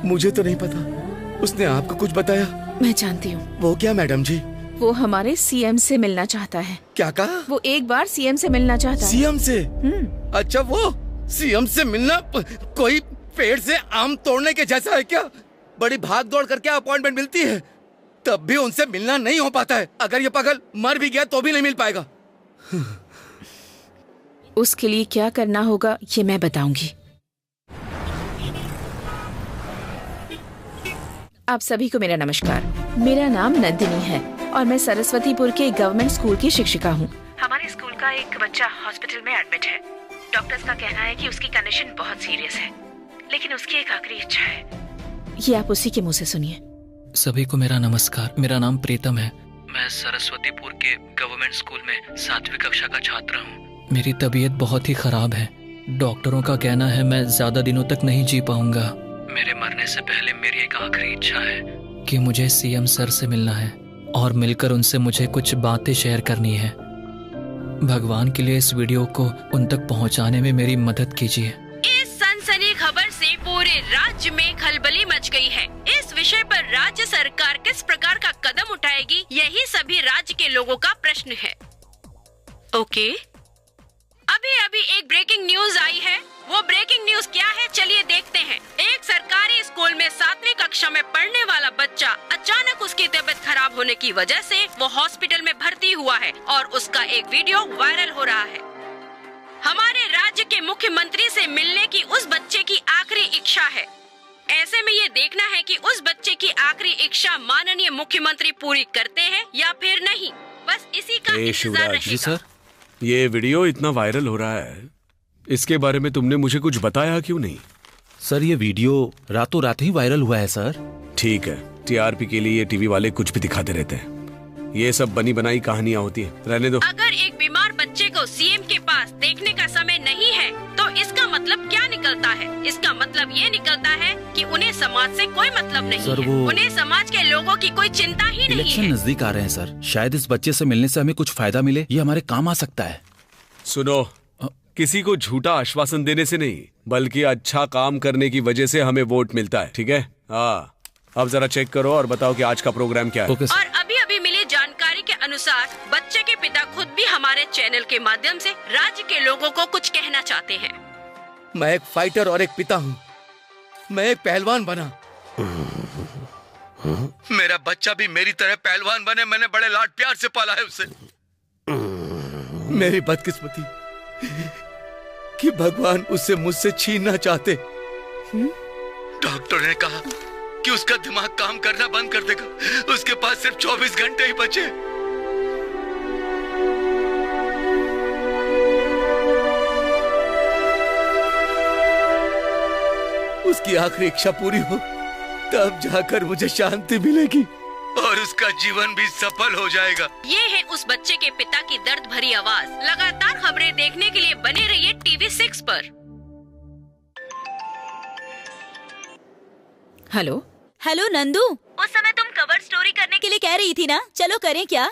मुझे तो नहीं पता। उसने आपको कुछ बताया? मैं जानती हूँ। वो क्या मैडम जी? वो हमारे सीएम से मिलना चाहता है। क्या कहा? वो एक बार सीएम से मिलना चाहता है। सीएम से? अच्छा, वो सीएम से मिलना कोई पेड़ से आम तोड़ने के जैसा है क्या? बड़ी भाग दौड़ करके अपॉइंटमेंट मिलती है, तब भी उनसे मिलना नहीं हो पाता है। अगर ये पागल मर भी गया तो भी नहीं मिल पाएगा। उसके लिए क्या करना होगा ये मैं बताऊंगी। आप सभी को मेरा नमस्कार। मेरा नाम नंदिनी है और मैं सरस्वतीपुर के गवर्नमेंट स्कूल की शिक्षिका हूँ। हमारे स्कूल का एक बच्चा हॉस्पिटल में एडमिट है। डॉक्टर्स का कहना है कि उसकी कंडीशन बहुत सीरियस है, लेकिन उसकी एक आखिरी इच्छा है। ये आप उसी के मुंह से सुनिए। सभी को मेरा नमस्कार। मेरा नाम प्रीतम है। मैं सरस्वतीपुर के गवर्नमेंट स्कूल में 7वीं कक्षा का छात्र हूँ। मेरी तबीयत बहुत ही खराब है। डॉक्टरों का कहना है मैं ज्यादा दिनों तक नहीं जी पाऊंगा। मेरे मरने से पहले मेरी एक आखिरी इच्छा है कि मुझे सीएम सर से मिलना है और मिलकर उनसे मुझे कुछ बातें शेयर करनी है। भगवान के लिए इस वीडियो को उन तक पहुंचाने में मेरी मदद कीजिए। इस सनसनी खबर से पूरे राज्य में खलबली मच गई है। इस विषय पर राज्य सरकार किस प्रकार का कदम उठाएगी, यही सभी राज्य के लोगों का प्रश्न है। ओके, अभी अभी एक ब्रेकिंग न्यूज आई है। वो ब्रेकिंग न्यूज क्या है, चलिए देखते हैं। एक सरकारी स्कूल में 7वीं कक्षा में पढ़ने वाला बच्चा अचानक उसकी तबीयत खराब होने की वजह से वो हॉस्पिटल में भर्ती हुआ है और उसका एक वीडियो वायरल हो रहा है। हमारे राज्य के मुख्यमंत्री से मिलने की उस बच्चे की आखिरी इच्छा है। ऐसे में ये देखना है कि उस बच्चे की आखिरी इच्छा माननीय मुख्यमंत्री पूरी करते हैं या फिर नहीं। बस इसी का इंतजार रहेगा। जी सर, ये वीडियो इतना वायरल हो रहा है, इसके बारे में तुमने मुझे कुछ बताया क्यों नहीं? सर ये वीडियो रातों रात ही वायरल हुआ है सर। ठीक है, टीआरपी के लिए टीवी वाले कुछ भी दिखाते रहते हैं। ये सब बनी बनाई कहानियाँ होती है, रहने दो। अगर एक बीमार बच्चे को सीएम के पास देखने का समय नहीं है तो इसका मतलब क्या निकलता है? इसका मतलब ये निकलता है कि उन्हें समाज से कोई मतलब नहीं सर, है। उन्हें समाज के लोगों की कोई चिंता ही नहीं इलेक्शन है। नजदीक आ रहे हैं सर, शायद इस बच्चे से मिलने से हमें कुछ फायदा मिले, ये हमारे काम आ सकता है। सुनो, किसी को झूठा आश्वासन देने से नहीं, बल्कि अच्छा काम करने की वजह से हमें वोट मिलता है, ठीक है? हाँ, अब जरा चेक करो और बताओ कि आज का प्रोग्राम क्या है। और अभी अभी मिली जानकारी के अनुसार बच्चे के पिता खुद भी हमारे चैनल के माध्यम से राज्य के लोगों को कुछ कहना चाहते हैं। मैं एक फाइटर और एक पिता हूँ। मैं एक पहलवान बना, मेरा बच्चा भी मेरी तरह पहलवान बने। मैंने बड़े लाड प्यार से पाला है उसे। मेरी बदकिस्मती कि भगवान उसे मुझसे छीनना चाहते। डॉक्टर ने कहा कि उसका दिमाग काम करना बंद कर देगा। उसके पास सिर्फ 24 घंटे ही बचे। उसकी आखिरी इच्छा पूरी हो तब जाकर मुझे शांति मिलेगी और उसका जीवन भी सफल हो जाएगा। ये है उस बच्चे के पिता की दर्द भरी आवाज। लगातार खबरें देखने के लिए बने रहिए टीवी 6 पर। हेलो हेलो नंदू, उस समय तुम कवर स्टोरी करने के लिए कह रही थी ना, चलो करें क्या?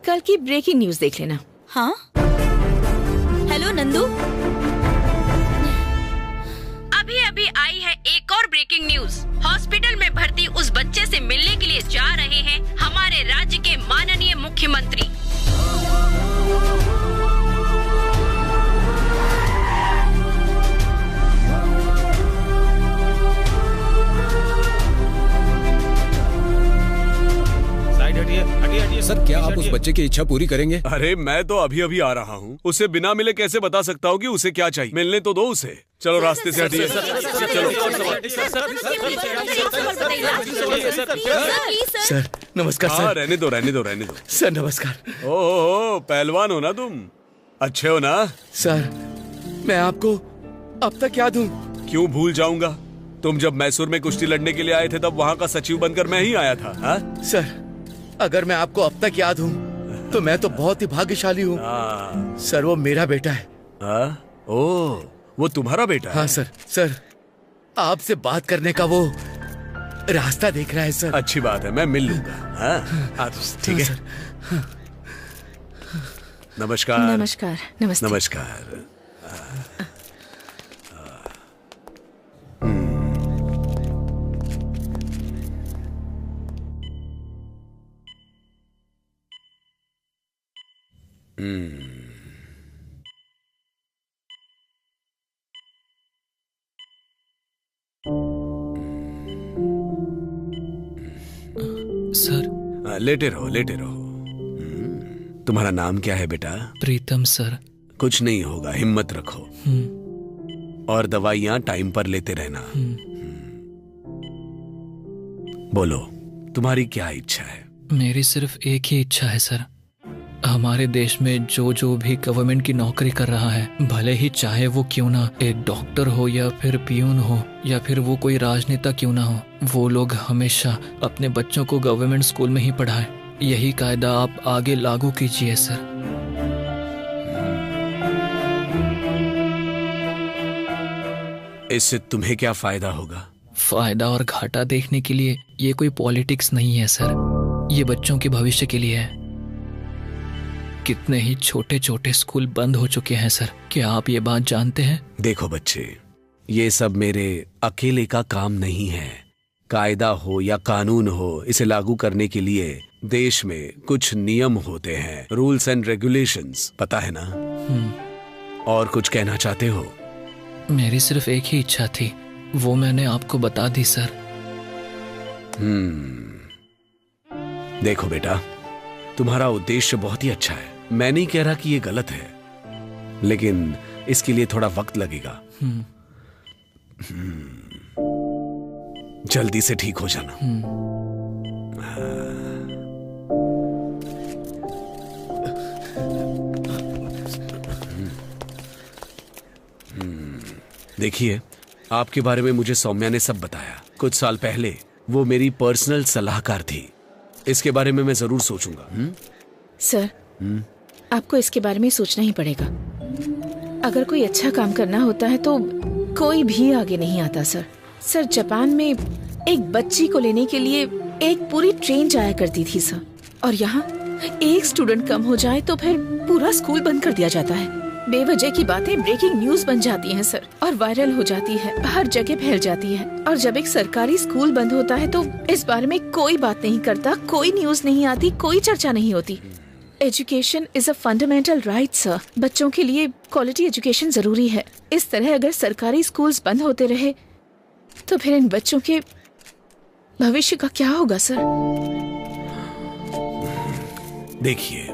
कल की ब्रेकिंग न्यूज देख लेना। हाँ, हेलो नंदू, अभी अभी आई है एक और ब्रेकिंग न्यूज। हॉस्पिटल में भर्ती उस बच्चे से मिलने के लिए जा रहे हैं हमारे राज्य के माननीय मुख्यमंत्री। हटिए। सर, क्या आप उस बच्चे की इच्छा पूरी करेंगे? अरे मैं तो अभी अभी आ रहा हूँ, उसे बिना मिले कैसे बता सकता हूँ कि उसे क्या चाहिए? मिलने तो दो उसे। चलो रास्ते से हटिए। सर नमस्कार। हाँ, रहने दो सर नमस्कार। ओह, पहलवान हो ना तुम? अच्छे हो ना? सर मैं आपको अब तक याद हूँ। क्यों भूल जाऊंगा? तुम जब मैसूर में कुश्ती लड़ने के लिए आए थे तब वहाँ का सचिव बनकर मैं ही आया था। हा? सर अगर मैं आपको अब तक याद हूँ तो मैं तो बहुत ही भाग्यशाली हूँ। सर वो मेरा बेटा है। ओह, वो तुम्हारा बेटा है? हाँ सर। सर आपसे बात करने का वो रास्ता देख रहा है सर। अच्छी बात है, मैं मिल लूंगा। ठीक है। नमस्कार। नमस्कार। नमस्ते। नमस्कार। सर लेटे रहो। तुम्हारा नाम क्या है बेटा? प्रीतम सर। कुछ नहीं होगा, हिम्मत रखो और दवाइयाँ टाइम पर लेते रहना। बोलो, तुम्हारी क्या इच्छा है? मेरी सिर्फ एक ही इच्छा है सर। हमारे देश में जो भी गवर्नमेंट की नौकरी कर रहा है, भले ही चाहे वो क्यों ना एक डॉक्टर हो या फिर पियून हो या फिर वो कोई राजनेता क्यों ना हो, वो लोग हमेशा अपने बच्चों को गवर्नमेंट स्कूल में ही पढ़ाएं। यही कायदा आप आगे लागू कीजिए सर। इससे तुम्हें क्या फायदा होगा? फायदा और घाटा देखने के लिए ये कोई पॉलिटिक्स नहीं है सर, ये बच्चों के भविष्य के लिए है। कितने ही छोटे छोटे स्कूल बंद हो चुके हैं सर, क्या आप ये बात जानते हैं? देखो बच्चे, ये सब मेरे अकेले का काम नहीं है। कायदा हो या कानून हो, इसे लागू करने के लिए देश में कुछ नियम होते हैं, रूल्स एंड रेगुलेशंस, पता है ना? और कुछ कहना चाहते हो? मेरी सिर्फ एक ही इच्छा थी, वो मैंने आपको बता दी सर। देखो बेटा, तुम्हारा उद्देश्य बहुत ही अच्छा है। मैं नहीं कह रहा कि ये गलत है, लेकिन इसके लिए थोड़ा वक्त लगेगा। जल्दी से ठीक हो जाना। देखिए, आपके बारे में मुझे सौम्या ने सब बताया। कुछ साल पहले वो मेरी पर्सनल सलाहकार थी। इसके बारे में मैं जरूर सोचूंगा। सर, आपको इसके बारे में सोचना ही पड़ेगा। अगर कोई अच्छा काम करना होता है तो कोई भी आगे नहीं आता सर। सर, जापान में एक बच्ची को लेने के लिए एक पूरी ट्रेन जाया करती थी सर, और यहाँ एक स्टूडेंट कम हो जाए तो फिर पूरा स्कूल बंद कर दिया जाता है। बेवजह की बातें ब्रेकिंग न्यूज बन जाती हैं सर, और वायरल हो जाती है, हर जगह फैल जाती है। और जब एक सरकारी स्कूल बंद होता है तो इस बारे में कोई बात नहीं करता, कोई न्यूज नहीं आती, कोई चर्चा नहीं होती। Education is a fundamental right sir. बच्चों के लिए क्वालिटी एजुकेशन जरूरी है। इस तरह अगर सरकारी स्कूल्स बंद होते रहे तो फिर इन बच्चों के भविष्य का क्या होगा सर? देखिए,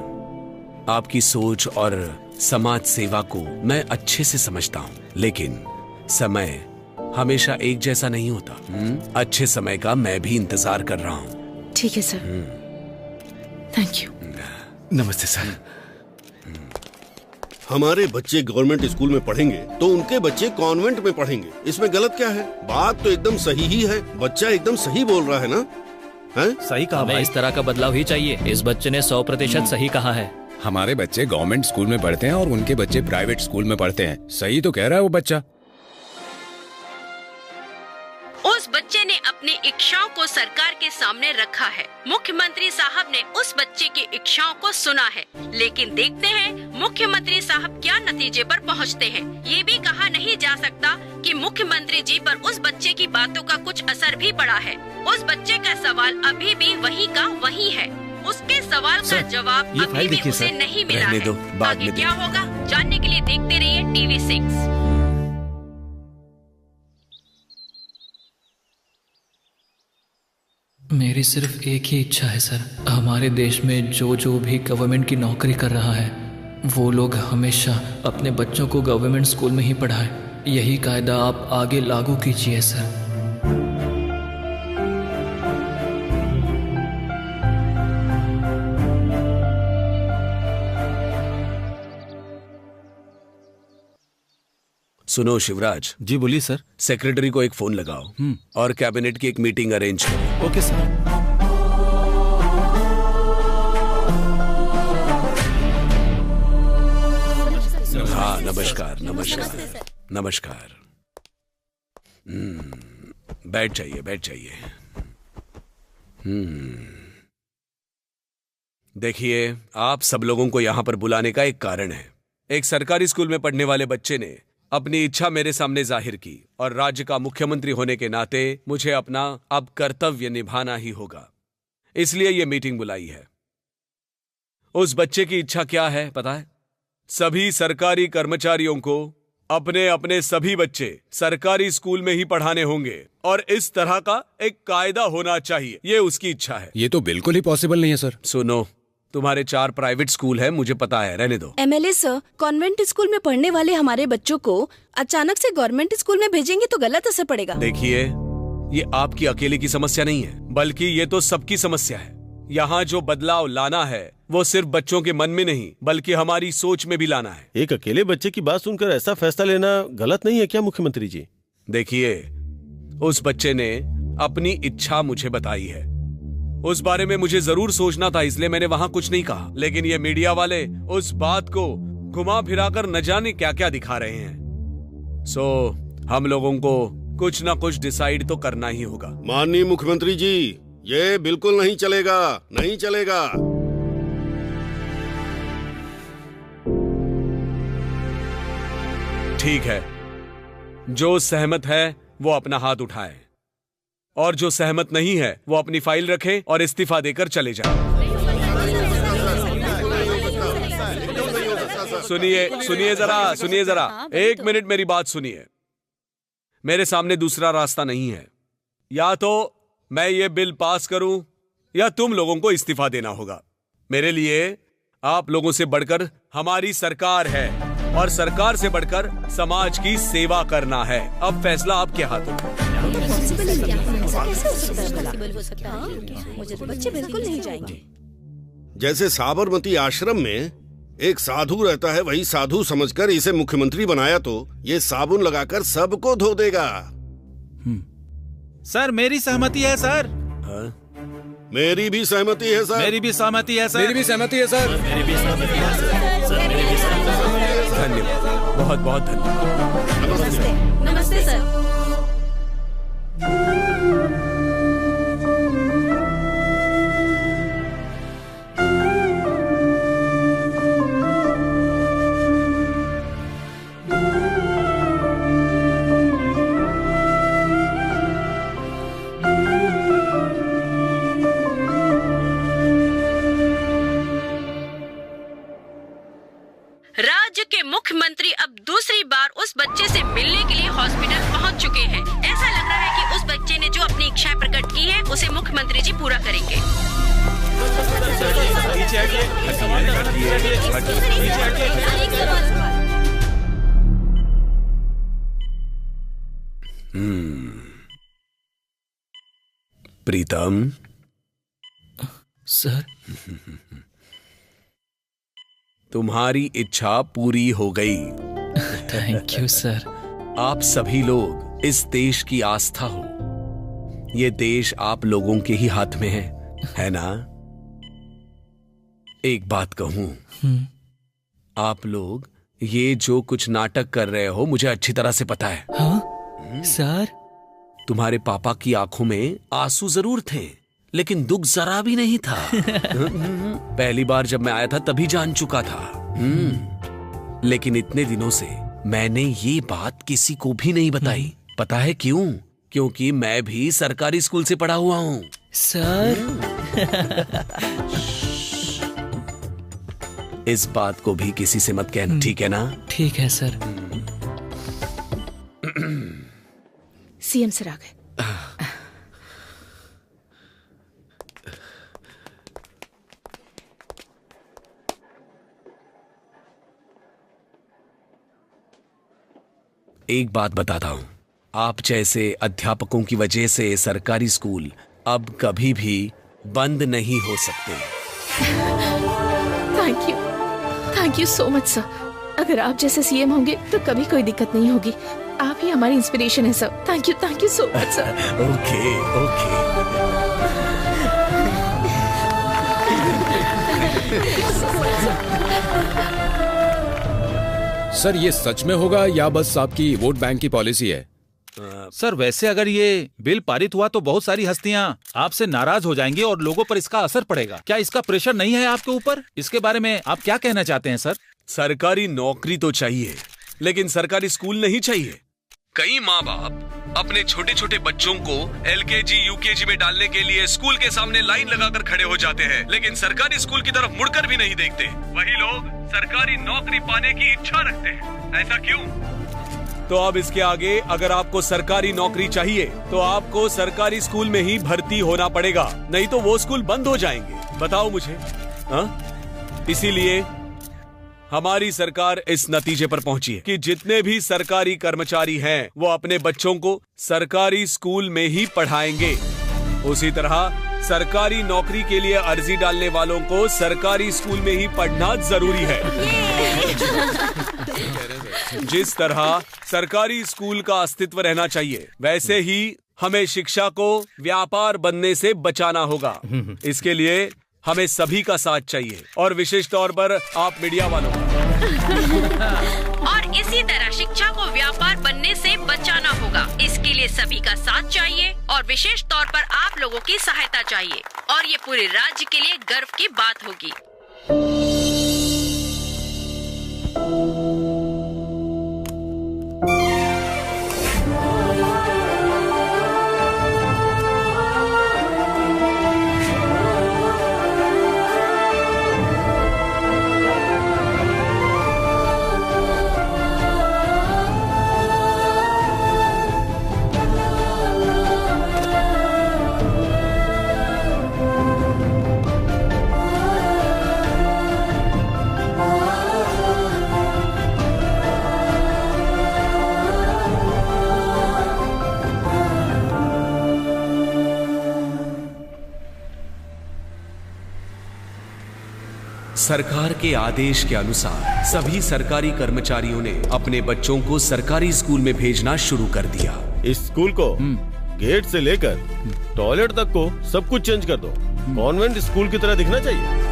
आपकी सोच और समाज सेवा को मैं अच्छे से समझता हूँ, लेकिन समय हमेशा एक जैसा नहीं होता। अच्छे समय का मैं भी इंतजार कर रहा हूँ। ठीक है सर, थैंक यू। नमस्ते सर। हमारे बच्चे गवर्नमेंट स्कूल में पढ़ेंगे तो उनके बच्चे कॉन्वेंट में पढ़ेंगे, इसमें गलत क्या है? बात तो एकदम सही ही है। बच्चा एकदम सही बोल रहा है ना? है? सही कहा। हमें इस तरह का बदलाव ही चाहिए। इस बच्चे ने 100% सही कहा है। हमारे बच्चे गवर्नमेंट स्कूल में पढ़ते हैं और उनके बच्चे प्राइवेट स्कूल में पढ़ते हैं। सही तो कह रहा है वो बच्चा। उस बच्चे ने अपनी इच्छाओं को सरकार के सामने रखा है। मुख्यमंत्री साहब ने उस बच्चे की इच्छाओं को सुना है, लेकिन देखते हैं मुख्यमंत्री साहब क्या नतीजे पर पहुंचते हैं। ये भी कहा नहीं जा सकता कि मुख्यमंत्री जी पर उस बच्चे की बातों का कुछ असर भी पड़ा है। उस बच्चे का सवाल अभी भी वही का वही है। उसके सवाल का जवाब अभी भी उसे नहीं मिला है। आगे क्या होगा जानने के लिए देखते रहिए टीवी 6। मेरी सिर्फ एक ही इच्छा है सर। हमारे देश में जो भी गवर्नमेंट की नौकरी कर रहा है, वो लोग हमेशा अपने बच्चों को गवर्नमेंट स्कूल में ही पढ़ाएं। यही कायदा आप आगे लागू कीजिए सर। सुनो शिवराज। जी बोलिए सर। सेक्रेटरी को एक फोन लगाओ और कैबिनेट की एक मीटिंग अरेंज करो। Okay sir. हाँ, नमस्कार नमस्कार नमस्कार। बैठ जाइए बैठ जाइए। देखिए, आप सब लोगों को यहाँ पर बुलाने का एक कारण है। एक सरकारी स्कूल में पढ़ने वाले बच्चे ने अपनी इच्छा मेरे सामने जाहिर की, और राज्य का मुख्यमंत्री होने के नाते मुझे अपना अब कर्तव्य निभाना ही होगा। इसलिए यह मीटिंग बुलाई है। उस बच्चे की इच्छा क्या है पता है? सभी सरकारी कर्मचारियों को अपने अपने सभी बच्चे सरकारी स्कूल में ही पढ़ाने होंगे, और इस तरह का एक कायदा होना चाहिए। ये उसकी इच्छा है। ये तो बिल्कुल ही पॉसिबल नहीं है सर। सुनो, तुम्हारे 4 प्राइवेट स्कूल है, मुझे पता है, रहने दो। MLA सर, कॉन्वेंट स्कूल में पढ़ने वाले हमारे बच्चों को अचानक से गवर्नमेंट स्कूल में भेजेंगे तो गलत असर पड़ेगा। देखिए, ये आपकी अकेले की समस्या नहीं है, बल्कि ये तो सबकी समस्या है। यहाँ जो बदलाव लाना है वो सिर्फ बच्चों के मन में नहीं, बल्कि हमारी सोच में भी लाना है। एक अकेले बच्चे की बात सुनकर ऐसा फैसला लेना गलत नहीं है क्या मुख्यमंत्री जी? देखिए, उस बच्चे ने अपनी इच्छा मुझे बताई है। उस बारे में मुझे जरूर सोचना था, इसलिए मैंने वहां कुछ नहीं कहा। लेकिन ये मीडिया वाले उस बात को घुमा फिराकर न जाने क्या क्या दिखा रहे हैं। सो हम लोगों को कुछ ना कुछ डिसाइड तो करना ही होगा। माननीय मुख्यमंत्री जी, ये बिल्कुल नहीं चलेगा, नहीं चलेगा। ठीक है, जो सहमत है वो अपना हाथ उठाए। और जो सहमत नहीं है वो अपनी फाइल रखे और इस्तीफा देकर चले जाए। सुनिए जरा, 1 मिनट मेरी बात सुनिए। मेरे सामने दूसरा रास्ता नहीं है। या तो मैं ये बिल पास करूं या तुम लोगों को इस्तीफा देना होगा। मेरे लिए आप लोगों से बढ़कर हमारी सरकार है और सरकार से बढ़कर समाज की सेवा करना है। अब फैसला आपके हाथों में। बच्चे बिल्कुल नहीं जाएंगे। जैसे साबरमती आश्रम में एक साधु रहता है, वही साधु समझकर इसे मुख्यमंत्री बनाया तो ये साबुन लगाकर सबको धो देगा। सर मेरी सहमति है सर। मेरी भी सहमति है सर। मेरी भी सहमति है सर। मेरी भी सहमति है सर। मेरी भी सहमति है सर। धन्यवाद, बहुत बहुत धन्यवाद। नमस्ते सर। राज्य के मुख्यमंत्री अब दूसरी बार उस बच्चे से मिलने के लिए हॉस्पिटल पहुंच चुके हैं। ऐसा लग रहा है कि उस बच्चे ने जो अपनी इच्छाएं प्रकट की है उसे मुख्यमंत्री जी पूरा करेंगे। प्रीतम सर, तुम्हारी इच्छा पूरी हो गई। Thank you sir. आप सभी लोग इस देश की आस्था हो। ये देश आप लोगों के ही हाथ में है ना? एक बात कहूं, आप लोग ये जो कुछ नाटक कर रहे हो मुझे अच्छी तरह से पता है। हाँ सर। तुम्हारे पापा की आंखों में आंसू जरूर थे लेकिन दुख जरा भी नहीं था। पहली बार जब मैं आया था तभी जान चुका था। लेकिन इतने दिनों से मैंने ये बात किसी को भी नहीं बताई। पता है क्यों? क्योंकि मैं भी सरकारी स्कूल से पढ़ा हुआ हूँ सर। इस बात को भी किसी से मत कहना, ठीक है ना? ठीक है सर। सीएम सर आ गए। एक बात बताता हूं, आप जैसे अध्यापकों की वजह से सरकारी स्कूल अब कभी भी बंद नहीं हो सकते। Thank you so much sir. अगर आप जैसे सीएम होंगे तो कभी कोई दिक्कत नहीं होगी। आप ही हमारी इंस्पिरेशन है sir. Thank you so much sir. Okay. Sir ये सच में होगा या बस आपकी वोट बैंक की पॉलिसी है? सर वैसे अगर ये बिल पारित हुआ तो बहुत सारी हस्तियां आपसे नाराज हो जाएंगी और लोगों पर इसका असर पड़ेगा। क्या इसका प्रेशर नहीं है आपके ऊपर? इसके बारे में आप क्या कहना चाहते हैं सर? सरकारी नौकरी तो चाहिए लेकिन सरकारी स्कूल नहीं चाहिए। कई माँ बाप अपने छोटे छोटे बच्चों को LKG UKG में डालने के लिए स्कूल के सामने लाइन लगाकर खड़े हो जाते हैं लेकिन सरकारी स्कूल की तरफ मुड़कर भी नहीं देखते। वही लोग सरकारी नौकरी पाने की इच्छा रखते हैं। ऐसा क्यों? तो अब इसके आगे अगर आपको सरकारी नौकरी चाहिए तो आपको सरकारी स्कूल में ही भर्ती होना पड़ेगा, नहीं तो वो स्कूल बंद हो जाएंगे। बताओ मुझे। इसीलिए हमारी सरकार इस नतीजे पर पहुंची है कि जितने भी सरकारी कर्मचारी हैं वो अपने बच्चों को सरकारी स्कूल में ही पढ़ाएंगे। उसी तरह सरकारी नौकरी के लिए अर्जी डालने वालों को सरकारी स्कूल में ही पढ़ना जरूरी है। जिस तरह सरकारी स्कूल का अस्तित्व रहना चाहिए वैसे ही हमें शिक्षा को व्यापार बनने से बचाना होगा। इसके लिए हमें सभी का साथ चाहिए और विशेष तौर पर आप मीडिया वालों का। और इसी तरह शिक्षा को व्यापार बनने से बचाना होगा। इसके लिए सभी का साथ चाहिए और विशेष तौर पर आप लोगों की सहायता चाहिए और ये पूरे राज्य के लिए गर्व की बात होगी। सरकार के आदेश के अनुसार सभी सरकारी कर्मचारियों ने अपने बच्चों को सरकारी स्कूल में भेजना शुरू कर दिया। इस स्कूल को गेट से लेकर टॉयलेट तक को सब कुछ चेंज कर दो। कॉन्वेंट स्कूल की तरह दिखना चाहिए।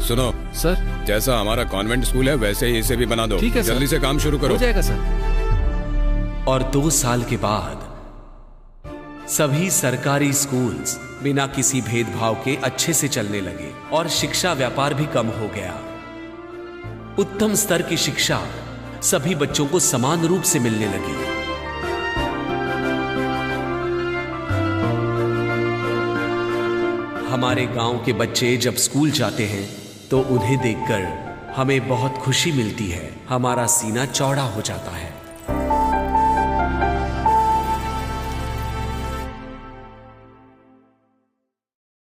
सुनो सर, जैसा हमारा कॉन्वेंट स्कूल है वैसे ही इसे भी बना दो। ठीक है जल्दी से काम शुरू करो। हो जाएगा सर। और 2 साल के बाद सभी सरकारी स्कूल्स बिना किसी भेदभाव के अच्छे से चलने लगे और शिक्षा व्यापार भी कम हो गया। उत्तम स्तर की शिक्षा सभी बच्चों को समान रूप से मिलने लगी। हमारे गांव के बच्चे जब स्कूल जाते हैं तो उन्हें देखकर हमें बहुत खुशी मिलती है। हमारा सीना चौड़ा हो जाता है।